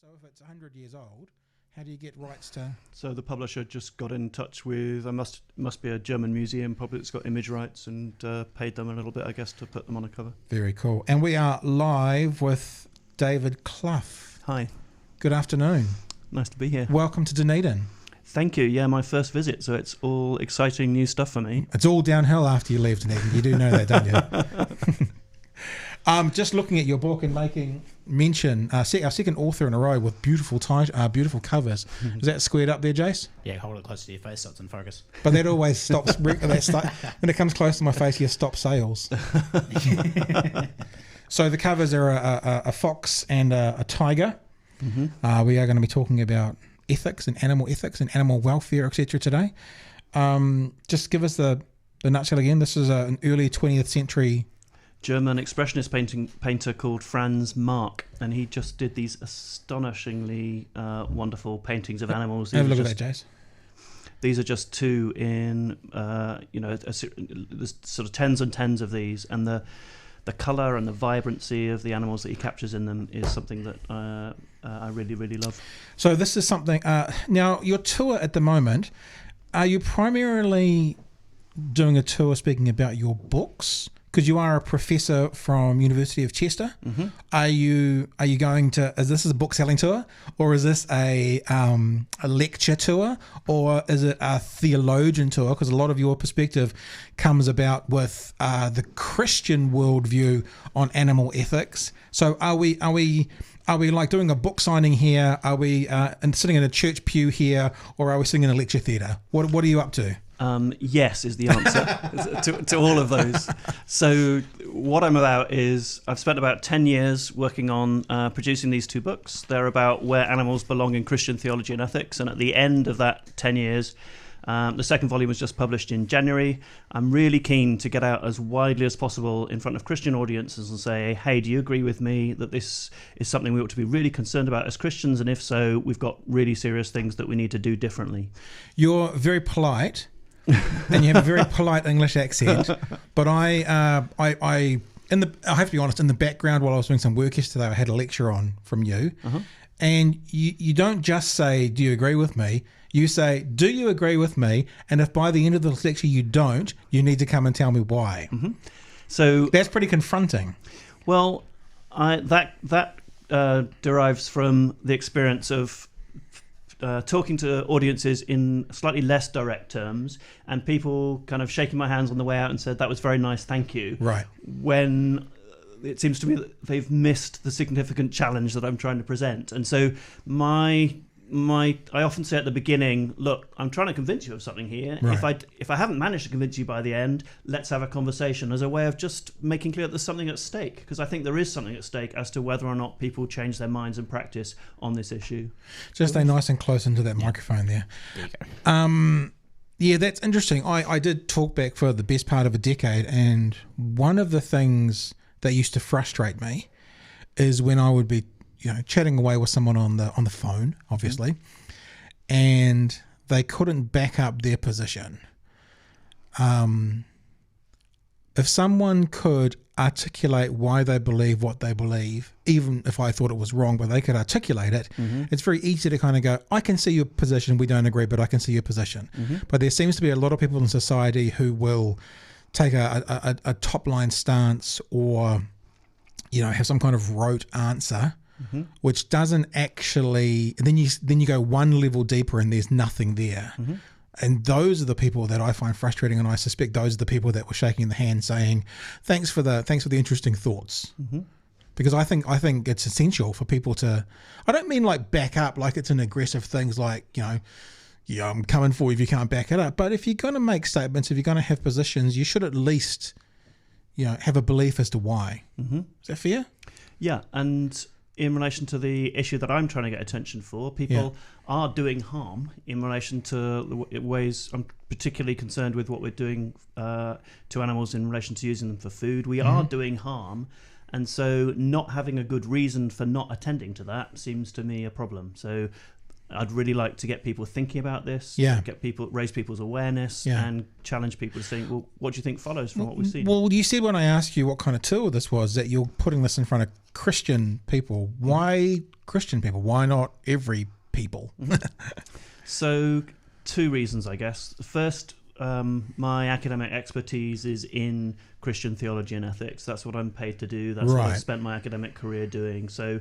So if it's 100 years old, how do you get rights to... So the publisher just got in touch with, must be a German museum probably that's got image rights, and paid them a little bit, I guess, to put them on a cover. Very cool. And we are live with David CLOUGH. Hi. Good afternoon. Nice to be here. Welcome to Dunedin. Thank you. Yeah, my first visit, so it's all exciting new stuff for me. It's all downhill after you leave Dunedin. You do know that, don't you? Just looking at your book and making mention, our second author in a row with beautiful covers. Is that squared up there, Jace? Yeah, hold it close to your face so it's in focus. But that always stops. When it comes close to my face, you stop sales. So the covers are a fox and a tiger. Mm-hmm. We are going to be talking about ethics and animal welfare, etc. today. Just give us the nutshell again. This is an early 20th century German expressionist painter called Franz Marc, and he just did these astonishingly wonderful paintings of animals. Have a look at that, Jace. These are just two in, there's sort of tens and tens of these, and the colour and the vibrancy of the animals that he captures in them is something that I really, really love. So this is something, now your tour at the moment, are you primarily doing a tour speaking about your books? Because you are a professor from University of Chester. Mm-hmm. Are you going to? Is this a book selling tour, or is this a lecture tour, or is it a theologian tour? Because a lot of your perspective comes about with the Christian worldview on animal ethics. So are we like doing a book signing here? Are we sitting in a church pew here, or are we sitting in a lecture theatre? What are you up to? Yes is the answer to all of those. So what I'm about is I've spent about 10 years working on producing these two books. They're about where animals belong in Christian theology and ethics. And at the end of that 10 years, the second volume was just published in January. I'm really keen to get out as widely as possible in front of Christian audiences and say, hey, do you agree with me that this is something we ought to be really concerned about as Christians? And if so, we've got really serious things that we need to do differently. You're very polite. And you have a very polite English accent, but I have to be honest. In the background, while I was doing some work yesterday, I had a lecture on from you, and you don't just say, "Do you agree with me?" You say, "Do you agree with me?" And if by the end of the lecture you don't, you need to come and tell me why. Mm-hmm. So that's pretty confronting. Well, that derives from the experience of talking to audiences in slightly less direct terms, and people kind of shaking my hands on the way out and said, that was very nice, thank you. Right. When it seems to me that they've missed the significant challenge that I'm trying to present. And so I often say at the beginning, look, I'm trying to convince you of something here. Right. If I haven't managed to convince you by the end, let's have a conversation as a way of just making clear that there's something at stake, because I think there is something at stake as to whether or not people change their minds and practice on this issue. Just stay nice and close into that microphone there. There you go. Yeah, that's interesting. I did talk back for the best part of a decade, and one of the things that used to frustrate me is when I would be chatting away with someone on the phone, obviously, and they couldn't back up their position. If someone could articulate why they believe what they believe, even if I thought it was wrong, but they could articulate it, it's very easy to kind of go, I can see your position, we don't agree, but I can see your position. But there seems to be a lot of people in society who will take a top-line stance or have some kind of rote answer, which doesn't actually. Then you go one level deeper and there's nothing there. And those are the people that I find frustrating, and I suspect those are the people that were shaking the hand saying, "Thanks for the interesting thoughts." Because I think it's essential for people to. I don't mean like back up like it's an aggressive things like I'm coming for you if you can't back it up. But if you're going to make statements, if you're going to have positions, you should at least have a belief as to why. Is that fair? Yeah, and in relation to the issue that I'm trying to get attention for, people are doing harm in relation to the ways. I'm particularly concerned with what we're doing to animals in relation to using them for food. We are doing harm, and so not having a good reason for not attending to that seems to me a problem. So I'd really like to get people thinking about this, raise people's awareness, and challenge people to think, well, what do you think follows from what we've seen? Well, you said when I asked you what kind of tour this was, that you're putting this in front of Christian people. Why Christian people? Why not every people? So, two reasons, I guess. First, my academic expertise is in Christian theology and ethics. That's what I'm paid to do. That's what I spent my academic career doing. So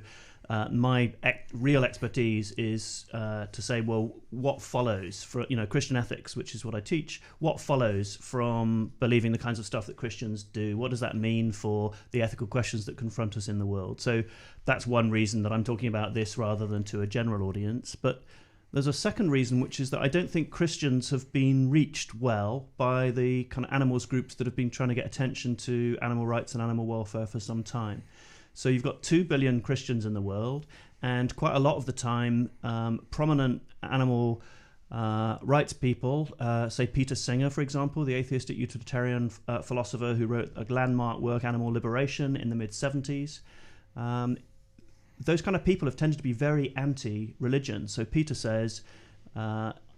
my real expertise is to say, well, what follows for Christian ethics, which is what I teach. What follows from believing the kinds of stuff that Christians do? What does that mean for the ethical questions that confront us in the world? So that's one reason that I'm talking about this rather than to a general audience. But there's a second reason, which is that I don't think Christians have been reached well by the kind of animals groups that have been trying to get attention to animal rights and animal welfare for some time. So you've got 2 billion Christians in the world, and quite a lot of the time, prominent animal rights people, say Peter Singer, for example, the atheistic utilitarian philosopher who wrote a landmark work, Animal Liberation, in the mid-70s, those kind of people have tended to be very anti-religion. So Peter says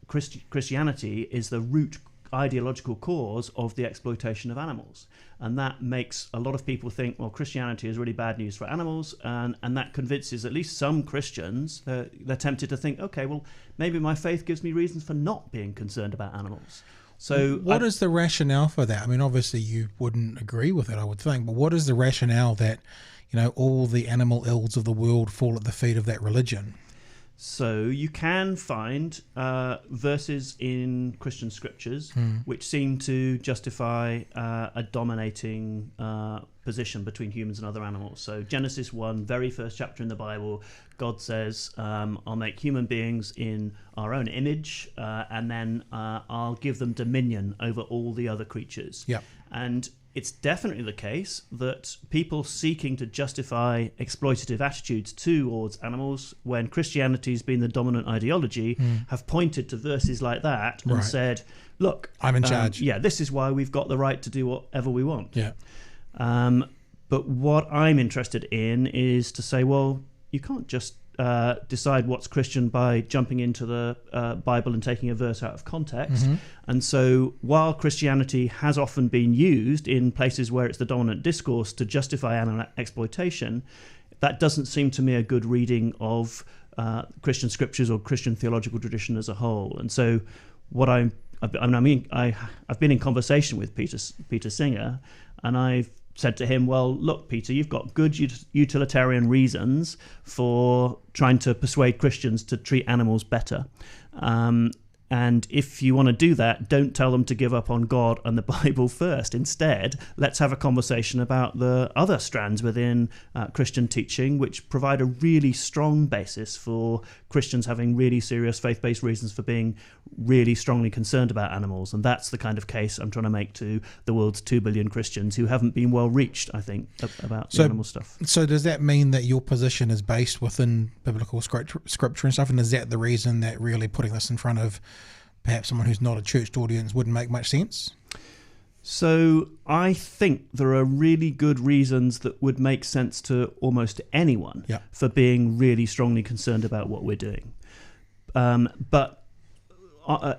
Christianity is the root ideological cause of the exploitation of animals. And that makes a lot of people think, well, Christianity is really bad news for animals. And that convinces at least some Christians, they're tempted to think, okay, well, maybe my faith gives me reasons for not being concerned about animals. So what is the rationale for that? I mean, obviously you wouldn't agree with it, I would think, but what is the rationale that all the animal ills of the world fall at the feet of that religion? So you can find verses in Christian scriptures which seem to justify a dominating position between humans and other animals. So Genesis 1, very first chapter in the Bible, God says, I'll make human beings in our own image, and then I'll give them dominion over all the other creatures. Yep. And it's definitely the case that people seeking to justify exploitative attitudes towards animals, when Christianity's been the dominant ideology, have pointed to verses like that and said, look, I'm in charge. Yeah, this is why we've got the right to do whatever we want. Yeah. But what I'm interested in is to say, well, you can't just decide what's Christian by jumping into the Bible and taking a verse out of context. And so while Christianity has often been used in places where it's the dominant discourse to justify animal exploitation, that doesn't seem to me a good reading of Christian scriptures or Christian theological tradition as a whole. And so what I've been in conversation with Peter Singer, and I've said to him, well, look, Peter, you've got good utilitarian reasons for trying to persuade Christians to treat animals better. And if you want to do that, don't tell them to give up on God and the Bible first. Instead, let's have a conversation about the other strands within Christian teaching, which provide a really strong basis for Christians having really serious faith-based reasons for being really strongly concerned about animals. And that's the kind of case I'm trying to make to the world's 2 billion Christians who haven't been well reached, I think, about the animal stuff. So does that mean that your position is based within biblical scripture and stuff? And is that the reason that really putting this in front of perhaps someone who's not a church audience wouldn't make much sense? So I think there are really good reasons that would make sense to almost anyone for being really strongly concerned about what we're doing. But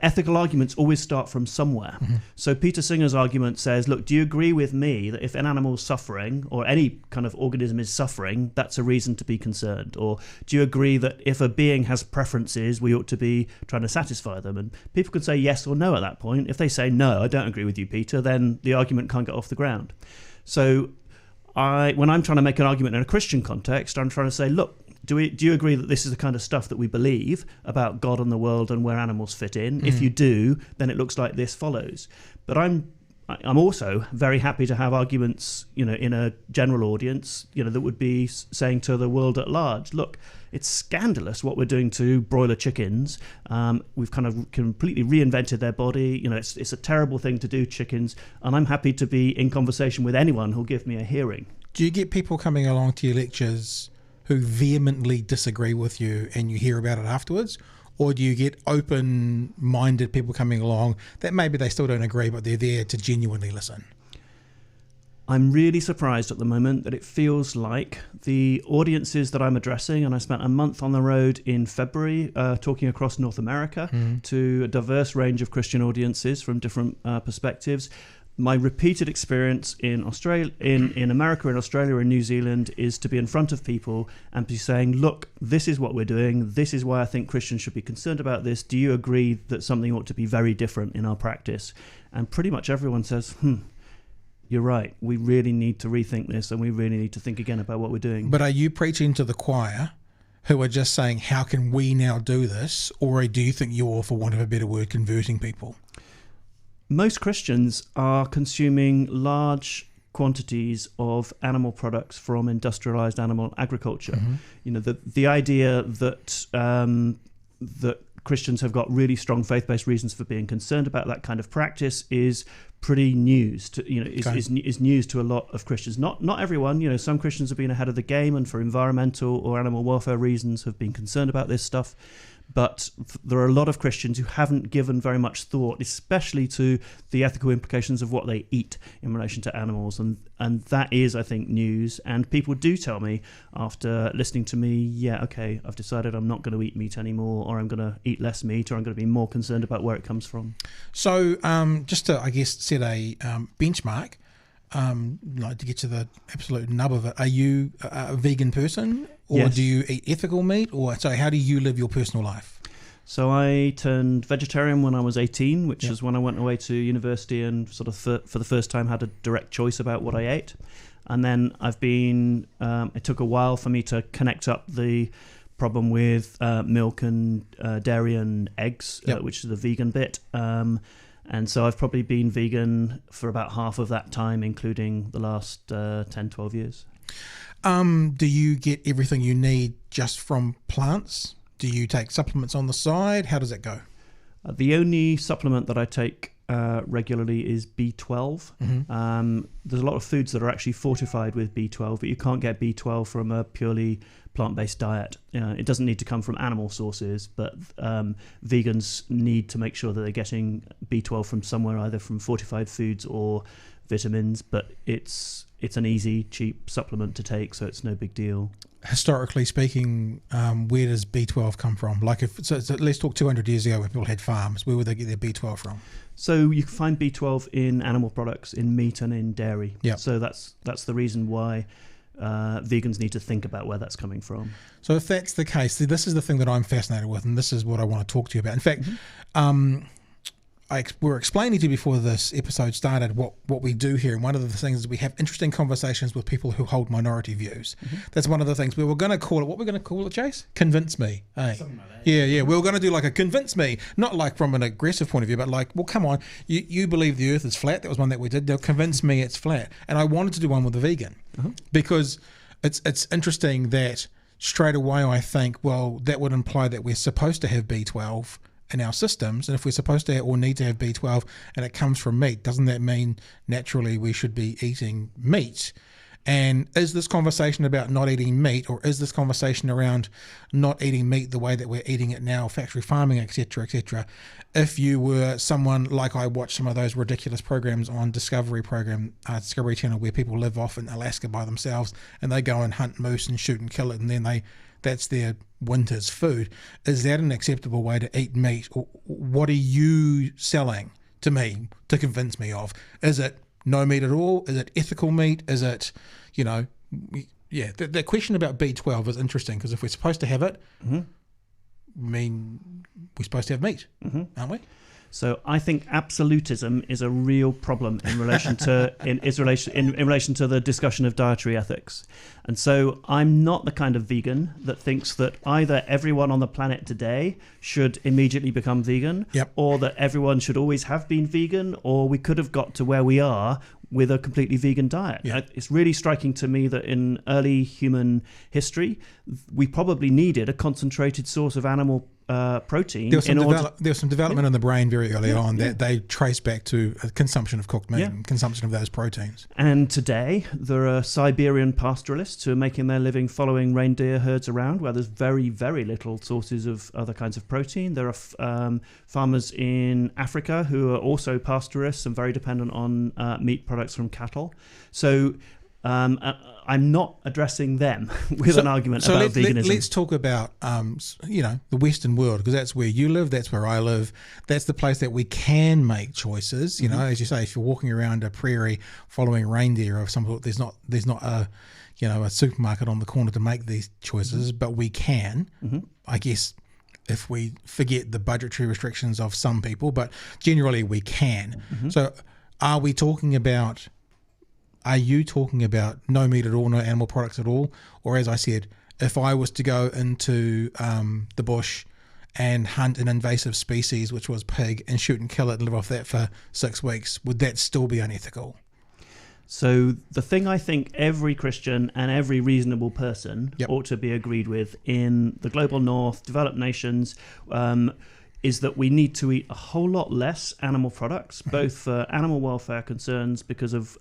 ethical arguments always start from somewhere. So Peter Singer's argument says, look, do you agree with me that if an animal's suffering or any kind of organism is suffering, that's a reason to be concerned? Or do you agree that if a being has preferences, we ought to be trying to satisfy them? And people could say yes or no at that point. If they say, no, I don't agree with you, Peter, then the argument can't get off the ground. So when I'm trying to make an argument in a Christian context, I'm trying to say, look, do you agree that this is the kind of stuff that we believe about God and the world and where animals fit in? If you do, then it looks like this follows. But I'm also very happy to have arguments, in a general audience, that would be saying to the world at large, look, it's scandalous what we're doing to broiler chickens. We've kind of completely reinvented their body. It's a terrible thing to do, chickens. And I'm happy to be in conversation with anyone who'll give me a hearing. Do you get people coming along to your lectures who vehemently disagree with you and you hear about it afterwards? Or do you get open-minded people coming along that maybe they still don't agree, but they're there to genuinely listen? I'm really surprised at the moment that it feels like the audiences that I'm addressing, and I spent a month on the road in February talking across North America to a diverse range of Christian audiences from different perspectives. my repeated experience in Australia, in America, in Australia, and New Zealand is to be in front of people and be saying, look, this is what we're doing. This is why I think Christians should be concerned about this. Do you agree that something ought to be very different in our practice? And pretty much everyone says, you're right. We really need to rethink this, and we really need to think again about what we're doing. But are you preaching to the choir who are just saying, how can we now do this? Or do you think you're, for want of a better word, converting people? Most Christians are consuming large quantities of animal products from industrialized animal agriculture. Mm-hmm. You know, the idea that that Christians have got really strong faith-based reasons for being concerned about that kind of practice is pretty news to, is news to a lot of Christians. Not everyone. You know, some Christians have been ahead of the game and for environmental or animal welfare reasons have been concerned about this stuff. But there are a lot of Christians who haven't given very much thought, especially to the ethical implications of what they eat in relation to animals. And that is, I think, news. And people do tell me after listening to me, yeah, okay, I've decided I'm not going to eat meat anymore, or I'm going to eat less meat, or I'm going to be more concerned about where it comes from. So just to, I guess, set a benchmark, like to get to the absolute nub of it, are you a vegan person? Or Yes. do you eat ethical meat? Or so how do you live your personal life? So I turned vegetarian when I was 18, which is when I went away to university and sort of for the first time had a direct choice about what I ate. And then I've been, it took a while for me to connect up the problem with milk and dairy and eggs, which is the vegan bit. And so I've probably been vegan for about half of that time, including the last 10, 12 years. Do you get everything you need just from plants? Do you take supplements on the side? How does it go? The only supplement that I take regularly is B12. Mm-hmm. There's a lot of foods that are actually fortified with B12, but you can't get B12 from a purely plant-based diet. It doesn't need to come from animal sources, but vegans need to make sure that they're getting B12 from somewhere, either from fortified foods or vitamins, but it's an easy, cheap supplement to take, so it's no big deal. Historically speaking, where does B12 come from? Like, so let's talk 200 years ago when people had farms. Where would they get their B12 from? So you can find B12 in animal products, in meat and in dairy. Yeah. So that's the reason why vegans need to think about where that's coming from. So if that's the case, this is the thing that I'm fascinated with, and this is what I want to talk to you about. In fact, we were explaining to you before this episode started what we do here, and one of the things is we have interesting conversations with people who hold minority views. That's one of the things we were going to call it. What we're going to call it, Chase? Convince me. Hey. Something like that. Yeah. We were going to do like a convince me, not like from an aggressive point of view, but like, well, come on, you believe the earth is flat. That was one that we did. They'll convince me it's flat. And I wanted to do one with a vegan because it's interesting that straight away I think, well, that would imply that we're supposed to have B12 in our systems, and if we're supposed to have, or need to have B12 and it comes from meat, doesn't that mean naturally we should be eating meat? And is this conversation about not eating meat, or is this conversation around not eating meat the way that we're eating it now, factory farming, etc., if you were someone like I watch some of those ridiculous programs on Discovery Channel where people live off in Alaska by themselves and they go and hunt moose and shoot and kill it, and then that's their winter's food. Is that an acceptable way to eat meat? Or what are you selling to me to convince me of? Is it no meat at all? Is it ethical meat? Is it, the question about B12 is interesting, because if we're supposed to have it, I mean, we're supposed to have meat, aren't we? So I think absolutism is a real problem in relation to in relation to the discussion of dietary ethics. And so I'm not the kind of vegan that thinks that either everyone on the planet today should immediately become vegan, or that everyone should always have been vegan, or we could have got to where we are with a completely vegan diet. It's really striking to me that in early human history, we probably needed a concentrated source of animal protein. There was some development in the brain very early on that they trace back to consumption of cooked meat and consumption of those proteins. And today there are Siberian pastoralists who are making their living following reindeer herds around, where there's very, very little sources of other kinds of protein. There are farmers in Africa who are also pastoralists and very dependent on meat products from cattle. So I'm not addressing them with an argument about veganism. Let's talk about, the Western world, because that's where you live, that's where I live. That's the place that we can make choices. You know, as you say, if you're walking around a prairie following reindeer of some sort, there's not a supermarket on the corner to make these choices, but we can, I guess, if we forget the budgetary restrictions of some people, but generally we can. So are you talking about no meat at all, no animal products at all? Or as I said, if I was to go into the bush and hunt an invasive species, which was pig, and shoot and kill it and live off that for 6 weeks, would that still be unethical? So the thing I think every Christian and every reasonable person ought to be agreed with in the global north, developed nations, is that we need to eat a whole lot less animal products, both for animal welfare concerns, because of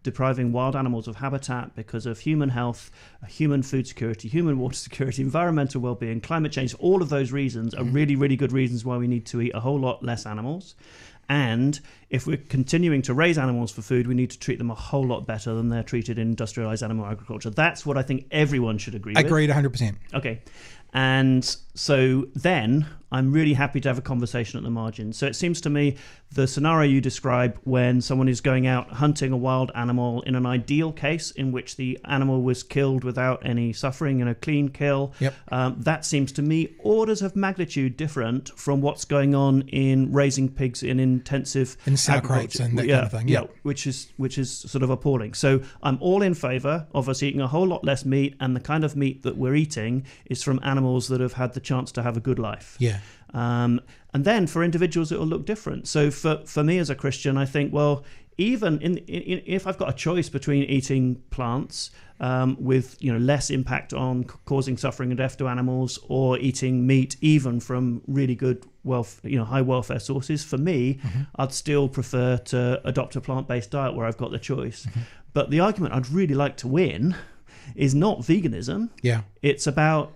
depriving wild animals of habitat, because of human health, human food security, human water security, environmental well-being, climate change. All of those reasons are really, really good reasons why we need to eat a whole lot less animals. And if we're continuing to raise animals for food, we need to treat them a whole lot better than they're treated in industrialized animal agriculture. That's what I think everyone should agree with. Agreed 100%. Okay. And so then I'm really happy to have a conversation at the margin. So it seems to me the scenario you describe, when someone is going out hunting a wild animal, in an ideal case in which the animal was killed without any suffering, clean kill, that seems to me orders of magnitude different from what's going on in raising pigs in intensive sow crates and that kind of thing. Which is sort of appalling. So I'm all in favour of us eating a whole lot less meat, and the kind of meat that we're eating is from animals that have had the chance to have a good life. And then for individuals it will look different. So for me as a Christian, I think, well, even if I've got a choice between eating plants with less impact on causing suffering and death to animals, or eating meat even from really good high welfare sources, for me, I'd still prefer to adopt a plant-based diet where I've got the choice. But the argument I'd really like to win is not veganism. It's about,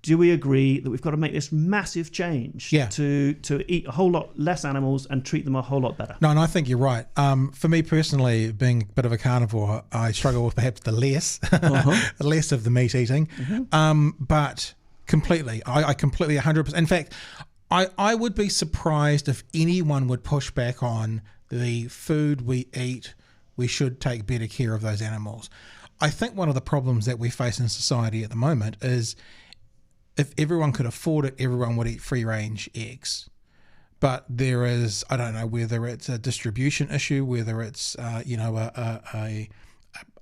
do we agree that we've got to make this massive change to eat a whole lot less animals and treat them a whole lot better? No, and I think you're right. For me personally, being a bit of a carnivore, I struggle with perhaps the less of the meat eating. But completely, I completely 100%. In fact, I would be surprised if anyone would push back on the food we eat. We should take better care of those animals. I think one of the problems that we face in society at the moment is, if everyone could afford it, everyone would eat free-range eggs. But there is, I don't know, whether it's a distribution issue, whether it's a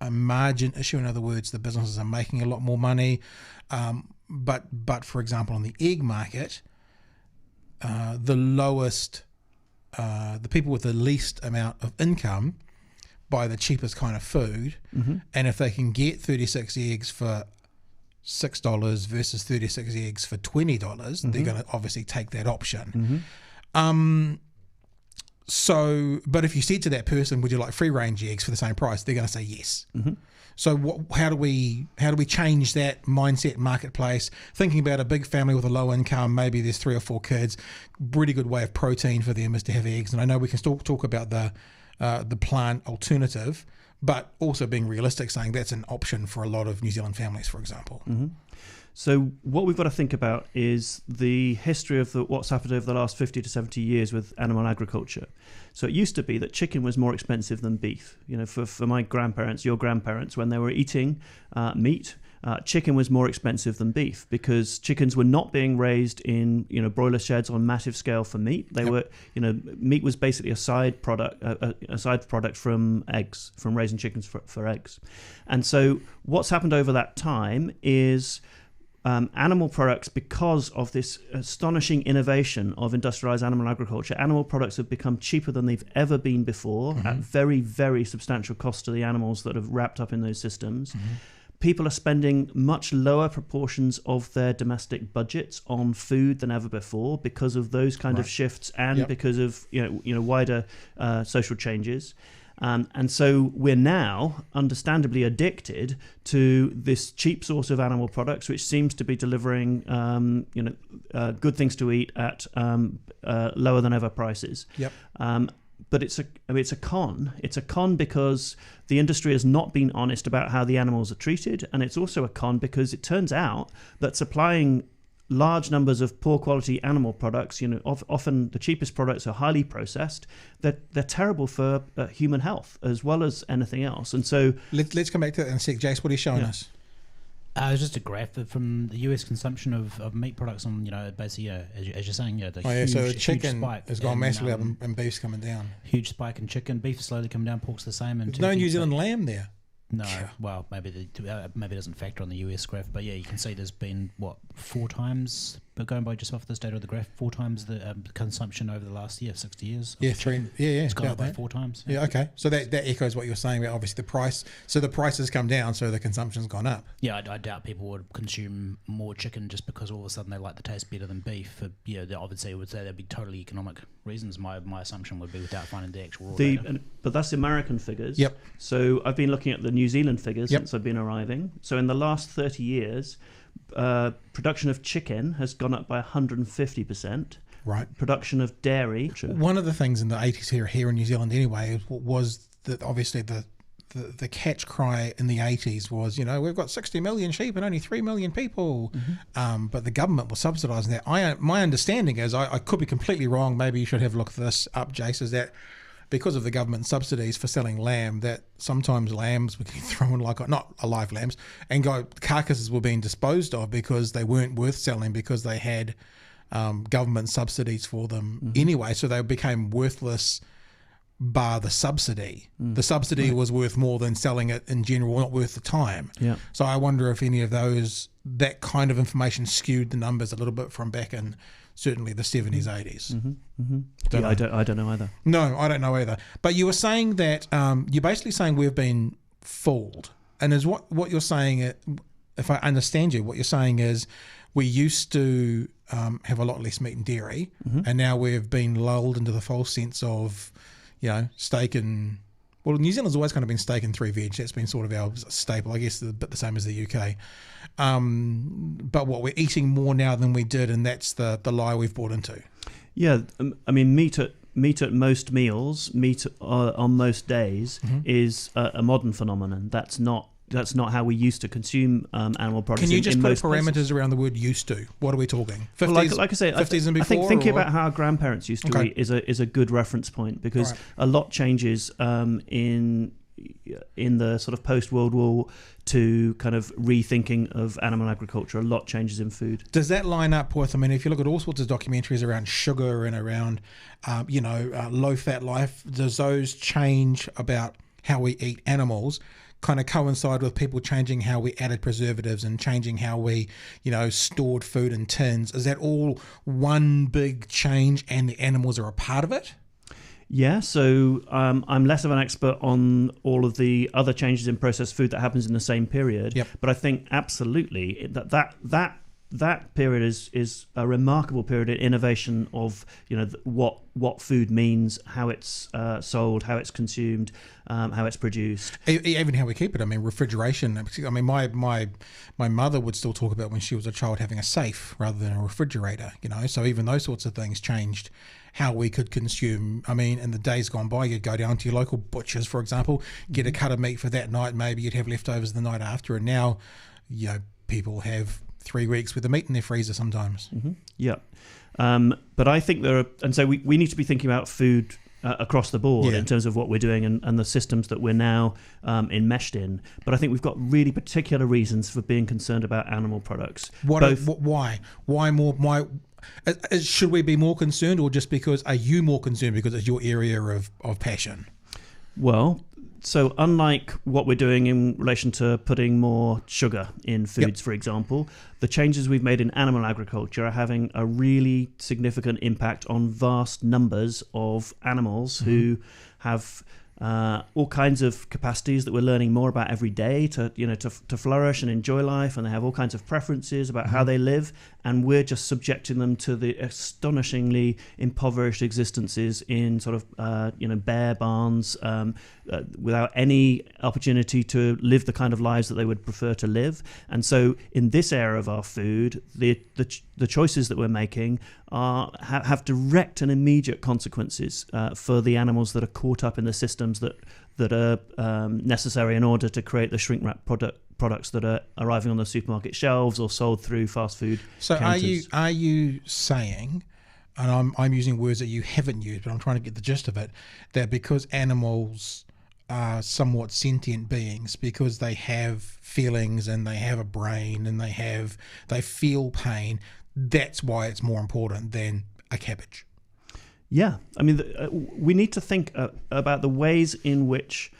margin issue. In other words, the businesses are making a lot more money. But for example, on the egg market, the people with the least amount of income buy the cheapest kind of food, and if they can get 36 eggs for $6 versus 36 eggs for $20, they're going to obviously take that option. But if you said to that person, would you like free range eggs for the same price, they're going to say yes. So how do we change that mindset marketplace? Thinking about a big family with a low income, maybe there's 3 or 4 kids, really good way of protein for them is to have eggs. And I know we can still talk about the plant alternative, but also being realistic, saying that's an option for a lot of New Zealand families, for example. So what we've got to think about is the history of what's happened over the last 50 to 70 years with animal agriculture. So it used to be that chicken was more expensive than beef. For my grandparents, your grandparents, when they were eating meat, chicken was more expensive than beef, because chickens were not being raised in broiler sheds on massive scale for meat. They were meat was basically a side product from eggs, from raising chickens for eggs. And so what's happened over that time is animal products, because of this astonishing innovation of industrialized animal agriculture, animal products have become cheaper than they've ever been before, at very, very substantial cost to the animals that have wrapped up in those systems. People are spending much lower proportions of their domestic budgets on food than ever before because of those kind of shifts, and because of wider social changes. And so we're now understandably addicted to this cheap source of animal products, which seems to be delivering good things to eat at lower than ever prices. but it's a con. It's a con because the industry has not been honest about how the animals are treated, and it's also a con because it turns out that supplying large numbers of poor quality animal products, often the cheapest products are highly processed. They're terrible for human health as well as anything else. And so let's come back to that in a sec. Jace, what are you showing us? It's just a graph from the US consumption of meat products on, basically, as you're saying, the huge, so huge chicken spike has gone massively up and beef's coming down. Huge spike in chicken. Beef is slowly coming down, pork's the same. And there's no New Zealand lamb there. No, well, maybe it doesn't factor on the US graph, but yeah, you can see there's been 4 times, but going by just off this data of the graph, 4 times the consumption over the last 60 years. Yeah, it's gone up by 4 times. Yeah, okay. So that echoes what you're saying about obviously the price. So the price has come down, so the consumption's gone up. Yeah, I doubt people would consume more chicken just because all of a sudden they like the taste better than beef. They obviously would say there'd be totally economic reasons. My assumption would be without finding the actual raw data. But that's American figures. Yep. So I've been looking at the New Zealand figures since I've been arriving. So in the last 30 years, production of chicken has gone up by 150%. Right. Production of dairy. One of the things in the 80s here in New Zealand anyway was that obviously the catch cry in the 80s was, we've got 60 million sheep and only 3 million people. Mm-hmm. But the government was subsidising that. My understanding is, I could be completely wrong, maybe you should have looked this up, Jace, is that because of the government subsidies for selling lamb, that sometimes lambs were getting thrown not alive lambs, and carcasses were being disposed of because they weren't worth selling because they had government subsidies for them anyway. So they became worthless bar the subsidy. The subsidy was worth more than selling it in general, not worth the time. Yeah. So I wonder if any of that kind of information skewed the numbers a little bit from back in certainly the 70s, 80s. I don't know either. No, I don't know either. But you were saying that you're basically saying we've been fooled. And is what you're saying, if I understand you, what you're saying is we used to have a lot less meat and dairy, and now we've been lulled into the false sense of, steak and... Well, New Zealand's always kind of been steak and 3 veg. That's been sort of our staple, I guess, a bit the same as the UK. But we're eating more now than we did, and that's the lie we've bought into. Yeah, I mean, meat at most meals, meat on most days is a modern phenomenon. That's not how we used to consume animal products. Can you just put parameters places. Around the word "used to"? What are we talking? 50s, well, like I say, 50s and before. I think thinking about how our grandparents used to eat is a good reference point, because a lot changes in the sort of post-World War II kind of rethinking of animal agriculture. A lot changes in food. Does that line up with, if you look at all sorts of documentaries around sugar and around, low-fat life, does those change about how we eat animals kind of coincide with people changing how we added preservatives and changing how we, stored food in tins? Is that all one big change and the animals are a part of it? Yeah, so I'm less of an expert on all of the other changes in processed food that happens in the same period. But I think absolutely that period is a remarkable period in innovation of what food means, how it's sold, how it's consumed, how it's produced, even how we keep it. Refrigeration. My mother would still talk about when she was a child having a safe rather than a refrigerator. So even those sorts of things changed how we could consume. In the days gone by, you'd go down to your local butchers, for example, get a cut of meat for that night. Maybe you'd have leftovers the night after, and now, people have 3 weeks with the meat in their freezer sometimes. Yeah. But I think so we need to be thinking about food across the board in terms of what we're doing and the systems that we're now enmeshed in. But I think we've got really particular reasons for being concerned about animal products. Why? Why more? Why? Should we be more concerned, or just because are you more concerned because it's your area of passion? Well, so unlike what we're doing in relation to putting more sugar in foods, for example, the changes we've made in animal agriculture are having a really significant impact on vast numbers of animals who have all kinds of capacities that we're learning more about every day to flourish and enjoy life, and they have all kinds of preferences about how they live, and we're just subjecting them to the astonishingly impoverished existences in sort of bare barns, without any opportunity to live the kind of lives that they would prefer to live. And so in this era of our food, the choices that we're making have direct and immediate consequences for the animals that are caught up in the systems that are necessary in order to create the shrink wrap products that are arriving on the supermarket shelves or sold through fast food counters. Are you saying, and I'm using words that you haven't used, but I'm trying to get the gist of it, that because animals are somewhat sentient beings, because they have feelings and they have a brain and they feel pain, that's why it's more important than a cabbage? Yeah, I mean, we need to think about the ways in which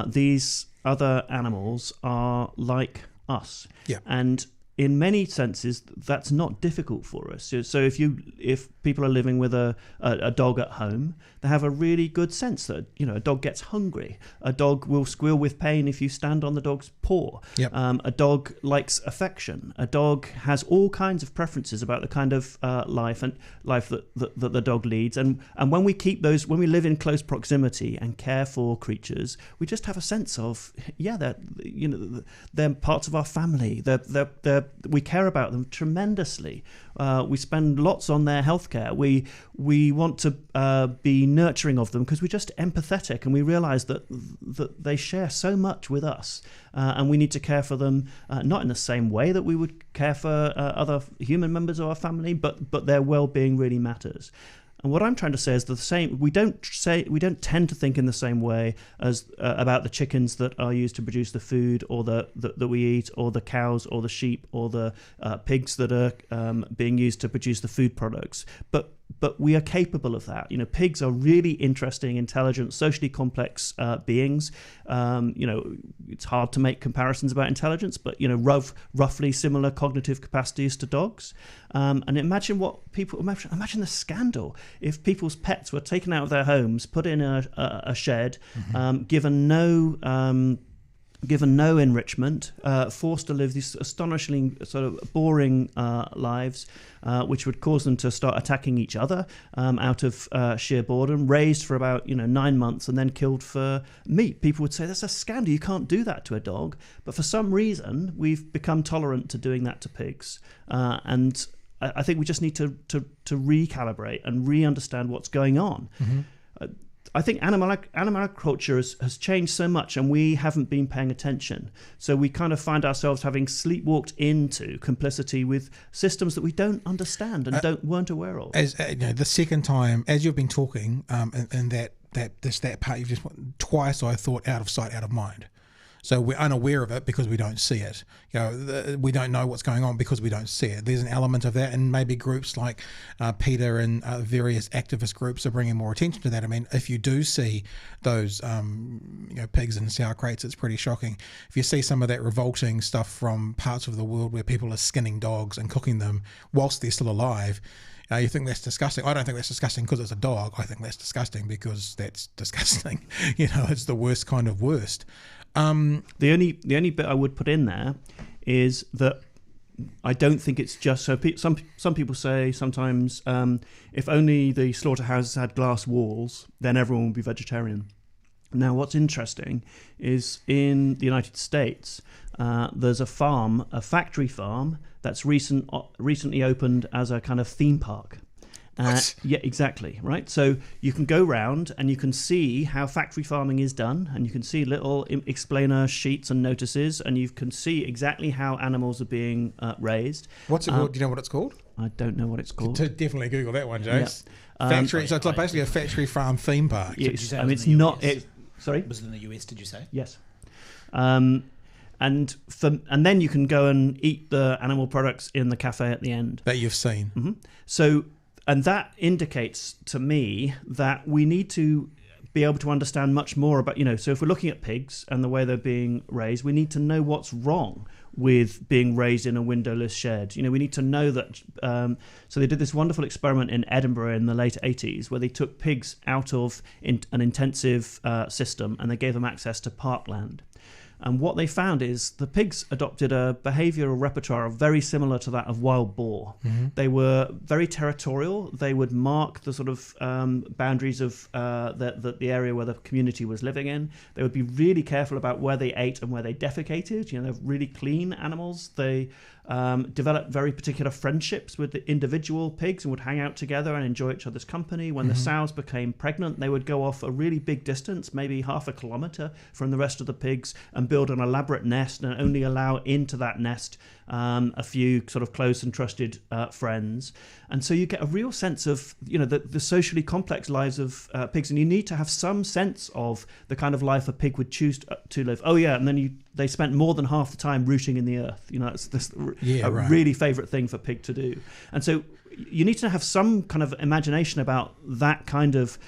these other animals are like us. Yeah. And in many senses, that's not difficult for us. So if people are living with a dog at home, they have a really good sense that a dog gets hungry. A dog will squeal with pain if you stand on the dog's paw. Yep. A dog likes affection. A dog has all kinds of preferences about the kind of life that the dog leads. And when we keep those, when we live in close proximity and care for creatures, we just have a sense of they're parts of our family. We care about them tremendously. We spend lots on their healthcare. We want to be nurturing of them because we're just empathetic, and we realise that they share so much with us, and we need to care for them not in the same way that we would care for other human members of our family, but their well-being really matters. And what I'm trying to say is the same. We don't tend to think in the same way as about the chickens that are used to produce the food, or that we eat, or the cows, or the sheep, or the pigs that are being used to produce the food products. But we are capable of that. Pigs are really interesting, intelligent, socially complex beings. It's hard to make comparisons about intelligence, but roughly similar cognitive capacities to dogs. And imagine the scandal if people's pets were taken out of their homes, put in a shed, given no enrichment, forced to live these astonishingly sort of boring lives, which would cause them to start attacking each other out of sheer boredom, raised for about 9 months and then killed for meat. People would say, that's a scandal, you can't do that to a dog. But for some reason, we've become tolerant to doing that to pigs. And I think we just need to recalibrate and re-understand what's going on. I think animal culture has changed so much, and we haven't been paying attention. So we kind of find ourselves having sleepwalked into complicity with systems that we don't understand and weren't aware of. As the second time, as you've been talking, and that part you've just twice, I thought out of sight, out of mind. So we're unaware of it because we don't see it. We don't know what's going on because we don't see it. There's an element of that, and maybe groups like PETA and various activist groups are bringing more attention to that. I mean, if you do see those, pigs in sour crates, it's pretty shocking. If you see some of that revolting stuff from parts of the world where people are skinning dogs and cooking them whilst they're still alive, you think that's disgusting. I don't think that's disgusting because it's a dog. I think that's disgusting because that's disgusting. It's the worst kind of worst. The only bit I would put in there is that I don't think it's just so. Some people say sometimes if only the slaughterhouses had glass walls, then everyone would be vegetarian. Now, what's interesting is in the United States, there's a factory farm that's recently opened as a kind of theme park. Yeah, exactly. Right. So you can go round and you can see how factory farming is done, and you can see little explainer sheets and notices, and you can see exactly how animals are being raised. What's it called? Do you know what it's called? I don't know what it's called. Definitely Google that one, Jace. Yeah. Factory. So it's like basically a factory farm theme park. Yes, I mean, it's not. Sorry. Was it in the US? Did you say? Yes. And then you can go and eat the animal products in the cafe at the end that you've seen. Mm-hmm. So. And that indicates to me that we need to be able to understand much more about, so if we're looking at pigs and the way they're being raised, we need to know what's wrong with being raised in a windowless shed. We need to know that. So they did this wonderful experiment in Edinburgh in the late 80s where they took pigs out of an intensive system and they gave them access to parkland. And what they found is the pigs adopted a behavioural repertoire very similar to that of wild boar. Mm-hmm. They were very territorial. They would mark the sort of boundaries of the area where the community was living in. They would be really careful about where they ate and where they defecated. They're really clean animals. They developed very particular friendships with the individual pigs and would hang out together and enjoy each other's company. When the sows became pregnant, they would go off a really big distance, maybe half a kilometre from the rest of the pigs, and build an elaborate nest and only allow into that nest a few sort of close and trusted friends. And so you get a real sense of the socially complex lives of pigs, and you need to have some sense of the kind of life a pig would choose to live. Oh yeah, and then they spent more than half the time rooting in the earth. It's this really favourite thing for pig to do. And so you need to have some kind of imagination about that kind of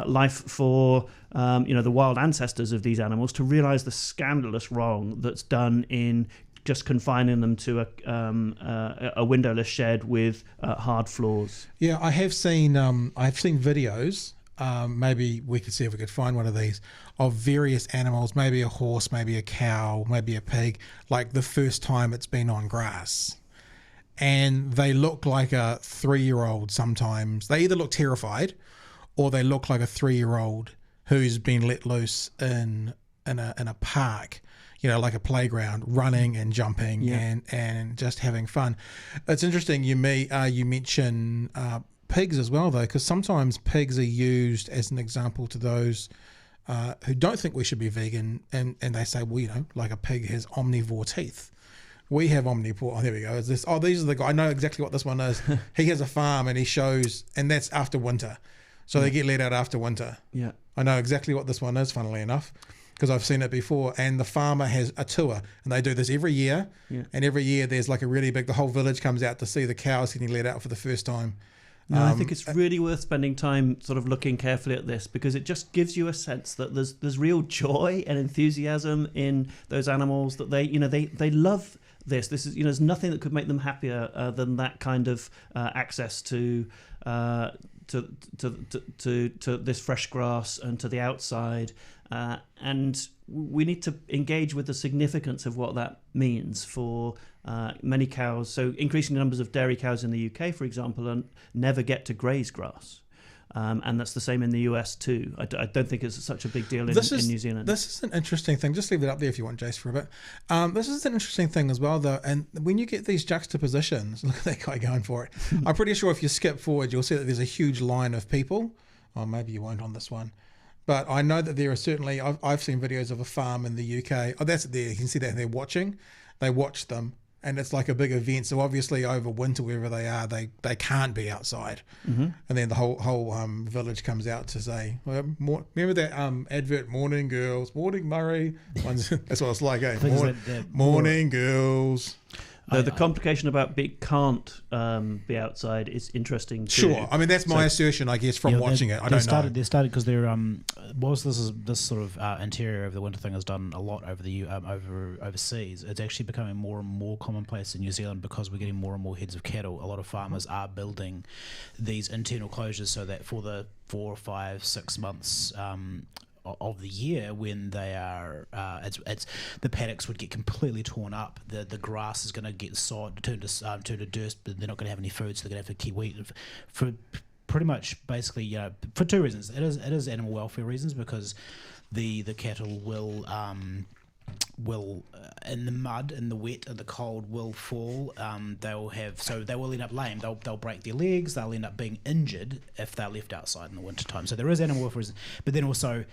life for the wild ancestors of these animals to realise the scandalous wrong that's done in just confining them to a windowless shed with hard floors. Yeah, I have seen videos. Maybe we could see if we could find one of these of various animals, maybe a horse, maybe a cow, maybe a pig, like the first time it's been on grass. And they look like a 3-year-old sometimes. They either look terrified or they look like a 3-year-old who's been let loose in a park, like a playground, running and jumping and just having fun. It's interesting you mention pigs as well, though, because sometimes pigs are used as an example to those who don't think we should be vegan, and they say, well, like a pig has omnivore teeth. We have omnivore. Oh, there we go. These are the guys. I know exactly what this one is. He has a farm and he shows, and that's after winter. So they get let out after winter. Yeah. I know exactly what this one is, funnily enough, because I've seen it before. And the farmer has a tour, and they do this every year. Yeah. And every year there's like the whole village comes out to see the cows getting let out for the first time. No, I think it's really worth spending time sort of looking carefully at this, because it just gives you a sense that there's real joy and enthusiasm in those animals, that they love this. This is there's nothing that could make them happier than that kind of access to this fresh grass and to the outside, and we need to engage with the significance of what that means for many cows. So increasing numbers of dairy cows in the UK, for example, never get to graze grass. And that's the same in the US too. I don't think it's such a big deal in New Zealand. This is an interesting thing. Just leave it up there if you want, Jace, for a bit. This is an interesting thing as well, though. And when you get these juxtapositions, look at that guy going for it. I'm pretty sure if you skip forward, you'll see that there's a huge line of people. Oh, maybe you won't on this one. But I know that there are certainly, I've seen videos of a farm in the UK. Oh, that's it there. You can see that they're watching. They watch them. And it's like a big event. So obviously over winter, wherever they are, they can't be outside. Mm-hmm. And then the whole village comes out to say, well, remember that advert, Morning Girls, Morning Murray? That's what it's like, eh? Morning Girls. The complication about can't be outside is interesting too. Sure, I mean that's my assertion, I guess, from watching it. I don't know. They started because they're whilst this sort of interior of the winter thing is done a lot overseas. It's actually becoming more and more commonplace in New Zealand because we're getting more and more heads of cattle. A lot of farmers are building these internal closures so that for the 4, 5, 6 months of the year when they are it's the paddocks would get completely torn up, the grass is going to get sod turned to dirt, but they're not going to have any food, so they're going to have to keep wheat for pretty much basically for 2 reasons. It is animal welfare reasons, because the cattle will in the mud, in the wet, and the cold will fall. They will end up lame. They'll break their legs. They'll end up being injured if they're left outside in the winter time. So there is animal welfare, but then also.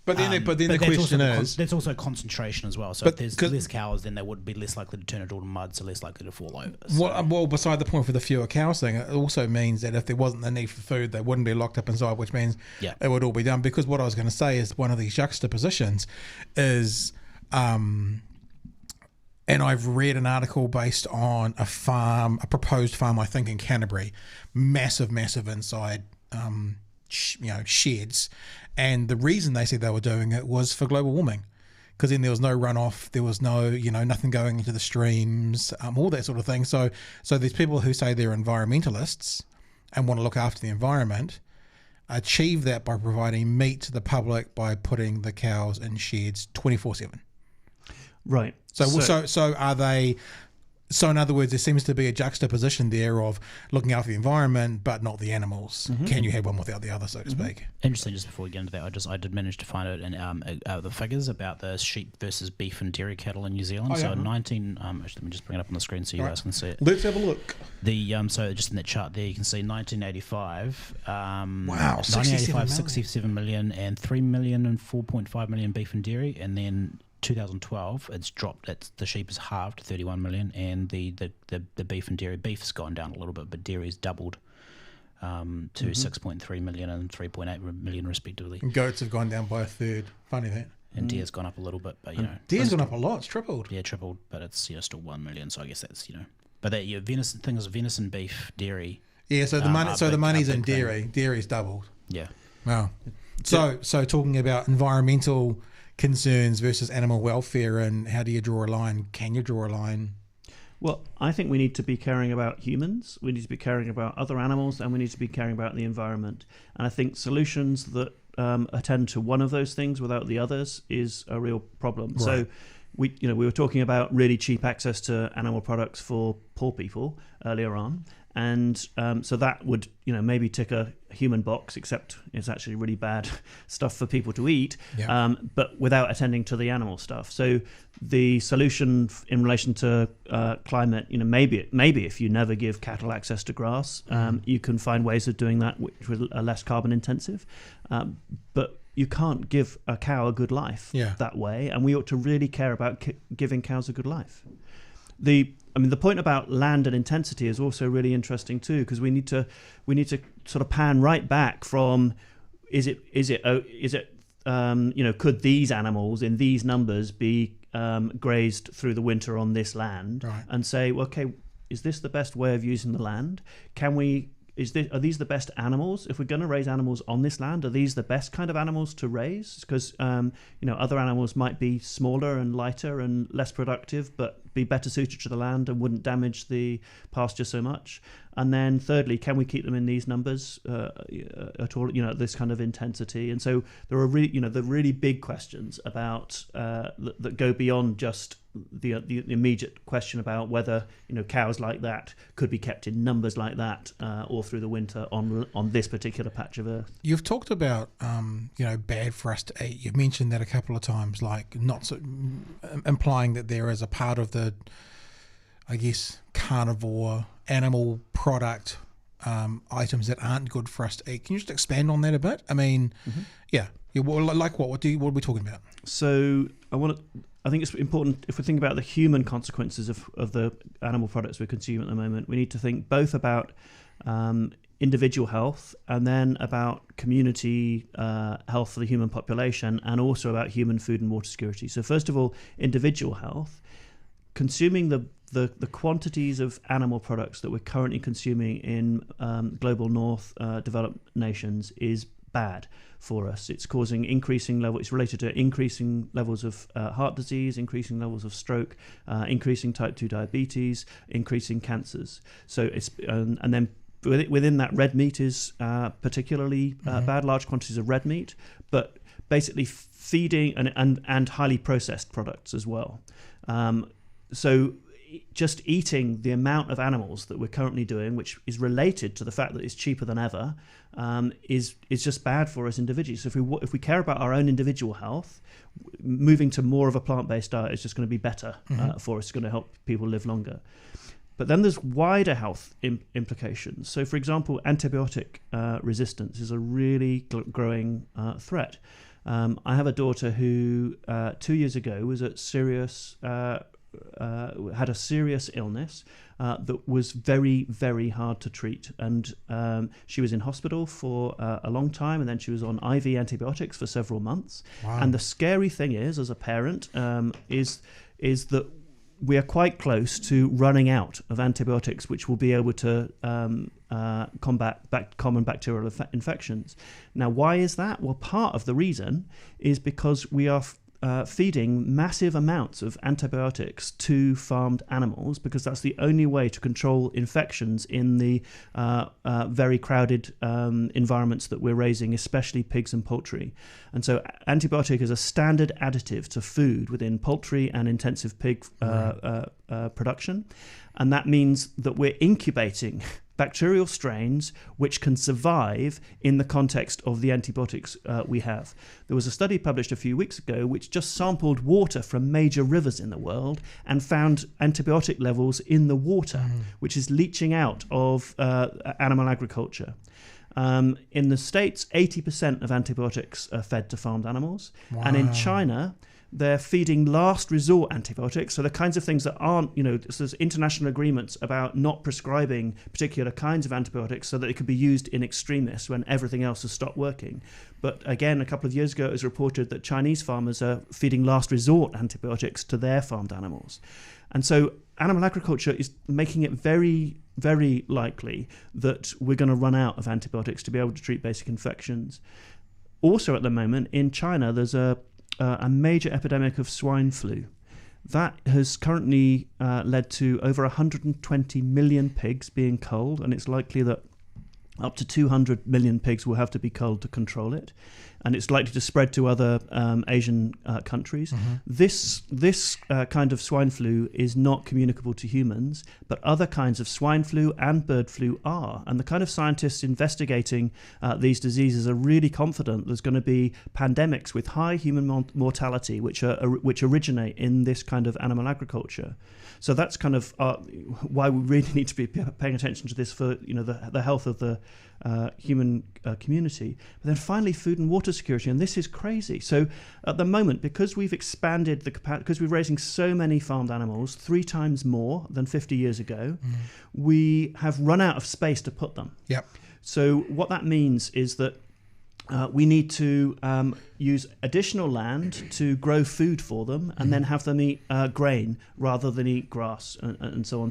But then the question is... There's also concentration as well. So if there's less cows, then they would be less likely to turn it all to mud, so less likely to fall over. So. Well, beside the point for the fewer cows thing, it also means that if there wasn't the need for food, they wouldn't be locked up inside, which means it would all be done. Because what I was going to say is one of these juxtapositions is... and I've read an article based on a proposed farm, I think in Canterbury, massive inside sheds, and the reason they said they were doing it was for global warming, because then there was no runoff, there was no nothing going into the streams, all that sort of thing. So there's people who say they're environmentalists and want to look after the environment, achieve that by providing meat to the public by putting the cows in sheds 24/7. Right. So are they? So in other words, there seems to be a juxtaposition there of looking after the environment but not the animals. Mm-hmm. Can you have one without the other, so to speak? Interesting. Just before we get into that, I did manage to find it in the figures about the sheep versus beef and dairy cattle in New Zealand. Oh, yeah. So 19. Actually, let me just bring it up on the screen so you guys can see it. Let's have a look. So just in that chart there, you can see 1985. Wow, 67 million and 3 million and 4.5 million beef and dairy, and then 2012, it's dropped. The sheep is halved, 31 million, and the beef and dairy. Beef's gone down a little bit, but dairy's doubled to 6.3 million and 3.8 million respectively. And goats have gone down by a third. Funny that. And deer's gone up a little bit, but deer's gone up a lot. It's tripled. Yeah, tripled, but it's still 1 million. So I guess that's But that venison, beef, dairy. Yeah, so the money's in dairy. Dairy's doubled. Yeah. Wow. So talking about environmental concerns versus animal welfare, and how do you draw a line? Can you draw a line? Well, I think we need to be caring about humans, we need to be caring about other animals, and we need to be caring about the environment. And I think solutions that attend to one of those things without the others is a real problem. Right. So we were talking about really cheap access to animal products for poor people earlier on. And so that would, maybe tick a human box, except it's actually really bad stuff for people to eat, but without attending to the animal stuff. So the solution in relation to climate, maybe if you never give cattle access to grass, you can find ways of doing that which are less carbon intensive. But you can't give a cow a good life that way, and we ought to really care about giving cows a good life. The point about land and intensity is also really interesting too, because we need to sort of pan right back from could these animals in these numbers be grazed through the winter on this land, right, and say, well, okay, is this the best way of using the land? Are these the best animals? If we're going to raise animals on this land, are these the best kind of animals to raise? Because other animals might be smaller and lighter and less productive, but be better suited to the land and wouldn't damage the pasture so much. And then thirdly, can we keep them in these numbers at all? At this kind of intensity. And so there are the really big questions about that go beyond just the immediate question about whether cows like that could be kept in numbers like that all through the winter on this particular patch of earth. You've talked about bad for us to eat. You've mentioned that a couple of times, like not so, implying that there is a part of the, I guess, carnivore animal product items that aren't good for us to eat. Can you just expand on that a bit? I mean, like what are we talking about? So I think it's important, if we think about the human consequences of the animal products we consume at the moment, we need to think both about individual health and then about community health for the human population, and also about human food and water security. So first of all, individual health. Consuming the quantities of animal products that we're currently consuming in global north developed nations is bad for us. It's causing it's related to increasing levels of heart disease, increasing levels of stroke, increasing type 2 diabetes, increasing cancers. So it's and then within that, red meat is particularly bad, large quantities of red meat, but basically feeding and highly processed products as well. So just eating the amount of animals that we're currently doing, which is related to the fact that it's cheaper than ever, is just bad for us individually. So if we care about our own individual health, moving to more of a plant-based diet is just going to be better for us. It's going to help people live longer. But then there's wider health implications. So, for example, antibiotic resistance is a really growing threat. I have a daughter who 2 years ago was at had a serious illness that was very, very hard to treat, and she was in hospital for a long time, and then she was on IV antibiotics for several months. Wow. And the scary thing is, as a parent, is that we are quite close to running out of antibiotics which will be able to combat common bacterial infections. Now, why is that? Well, part of the reason is because we are feeding massive amounts of antibiotics to farmed animals, because that's the only way to control infections in the very crowded environments that we're raising, especially pigs and poultry. And so antibiotic is a standard additive to food within poultry and intensive pig production. And that means that we're incubating bacterial strains which can survive in the context of the antibiotics we have. There was a study published a few weeks ago which just sampled water from major rivers in the world and found antibiotic levels in the water, which is leaching out of animal agriculture. In the States, 80% of antibiotics are fed to farmed animals. Wow. And in China, they're feeding last resort antibiotics, so the kinds of things that aren't, there's international agreements about not prescribing particular kinds of antibiotics so that they could be used in extremis when everything else has stopped working. But again, a couple of years ago, it was reported that Chinese farmers are feeding last resort antibiotics to their farmed animals. And so animal agriculture is making it very, very likely that we're going to run out of antibiotics to be able to treat basic infections. Also, at the moment, in China, there's a major epidemic of swine flu. That has currently led to over 120 million pigs being culled, and it's likely that up to 200 million pigs will have to be culled to control it. And it's likely to spread to other Asian countries. This kind of swine flu is not communicable to humans, but other kinds of swine flu and bird flu are. And the kind of scientists investigating these diseases are really confident there's going to be pandemics with high human mortality, which originate in this kind of animal agriculture. So that's kind of why we really need to be paying attention to this for the health of the human community. But then finally, food and water security, and this is crazy. So at the moment, because we've expanded the capacity, because we're raising so many farmed animals, 3 times more than 50 years ago, we have run out of space to put them. Yep. So what that means is that we need to use additional land to grow food for them and then have them eat grain rather than eat grass and so on.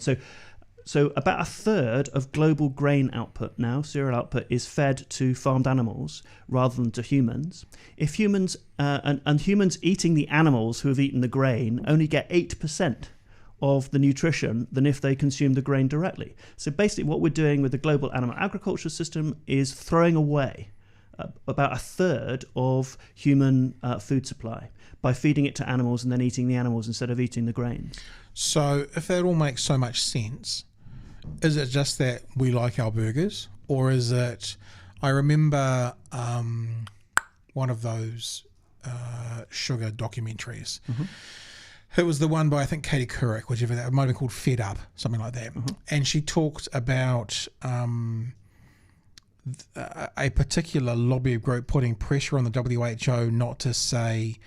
So about a third of global grain output now, cereal output, is fed to farmed animals rather than to humans. If humans and humans eating the animals who have eaten the grain only get 8% of the nutrition than if they consume the grain directly. So basically what we're doing with the global animal agriculture system is throwing away about a third of human food supply by feeding it to animals and then eating the animals instead of eating the grains. So if that all makes so much sense, is it just that we like our burgers, or is it, I remember one of those sugar documentaries. It was the one by, I think, Katie Couric, whichever that, it might have been called Fed Up, something like that. And she talked about a particular lobby group putting pressure on the WHO not to say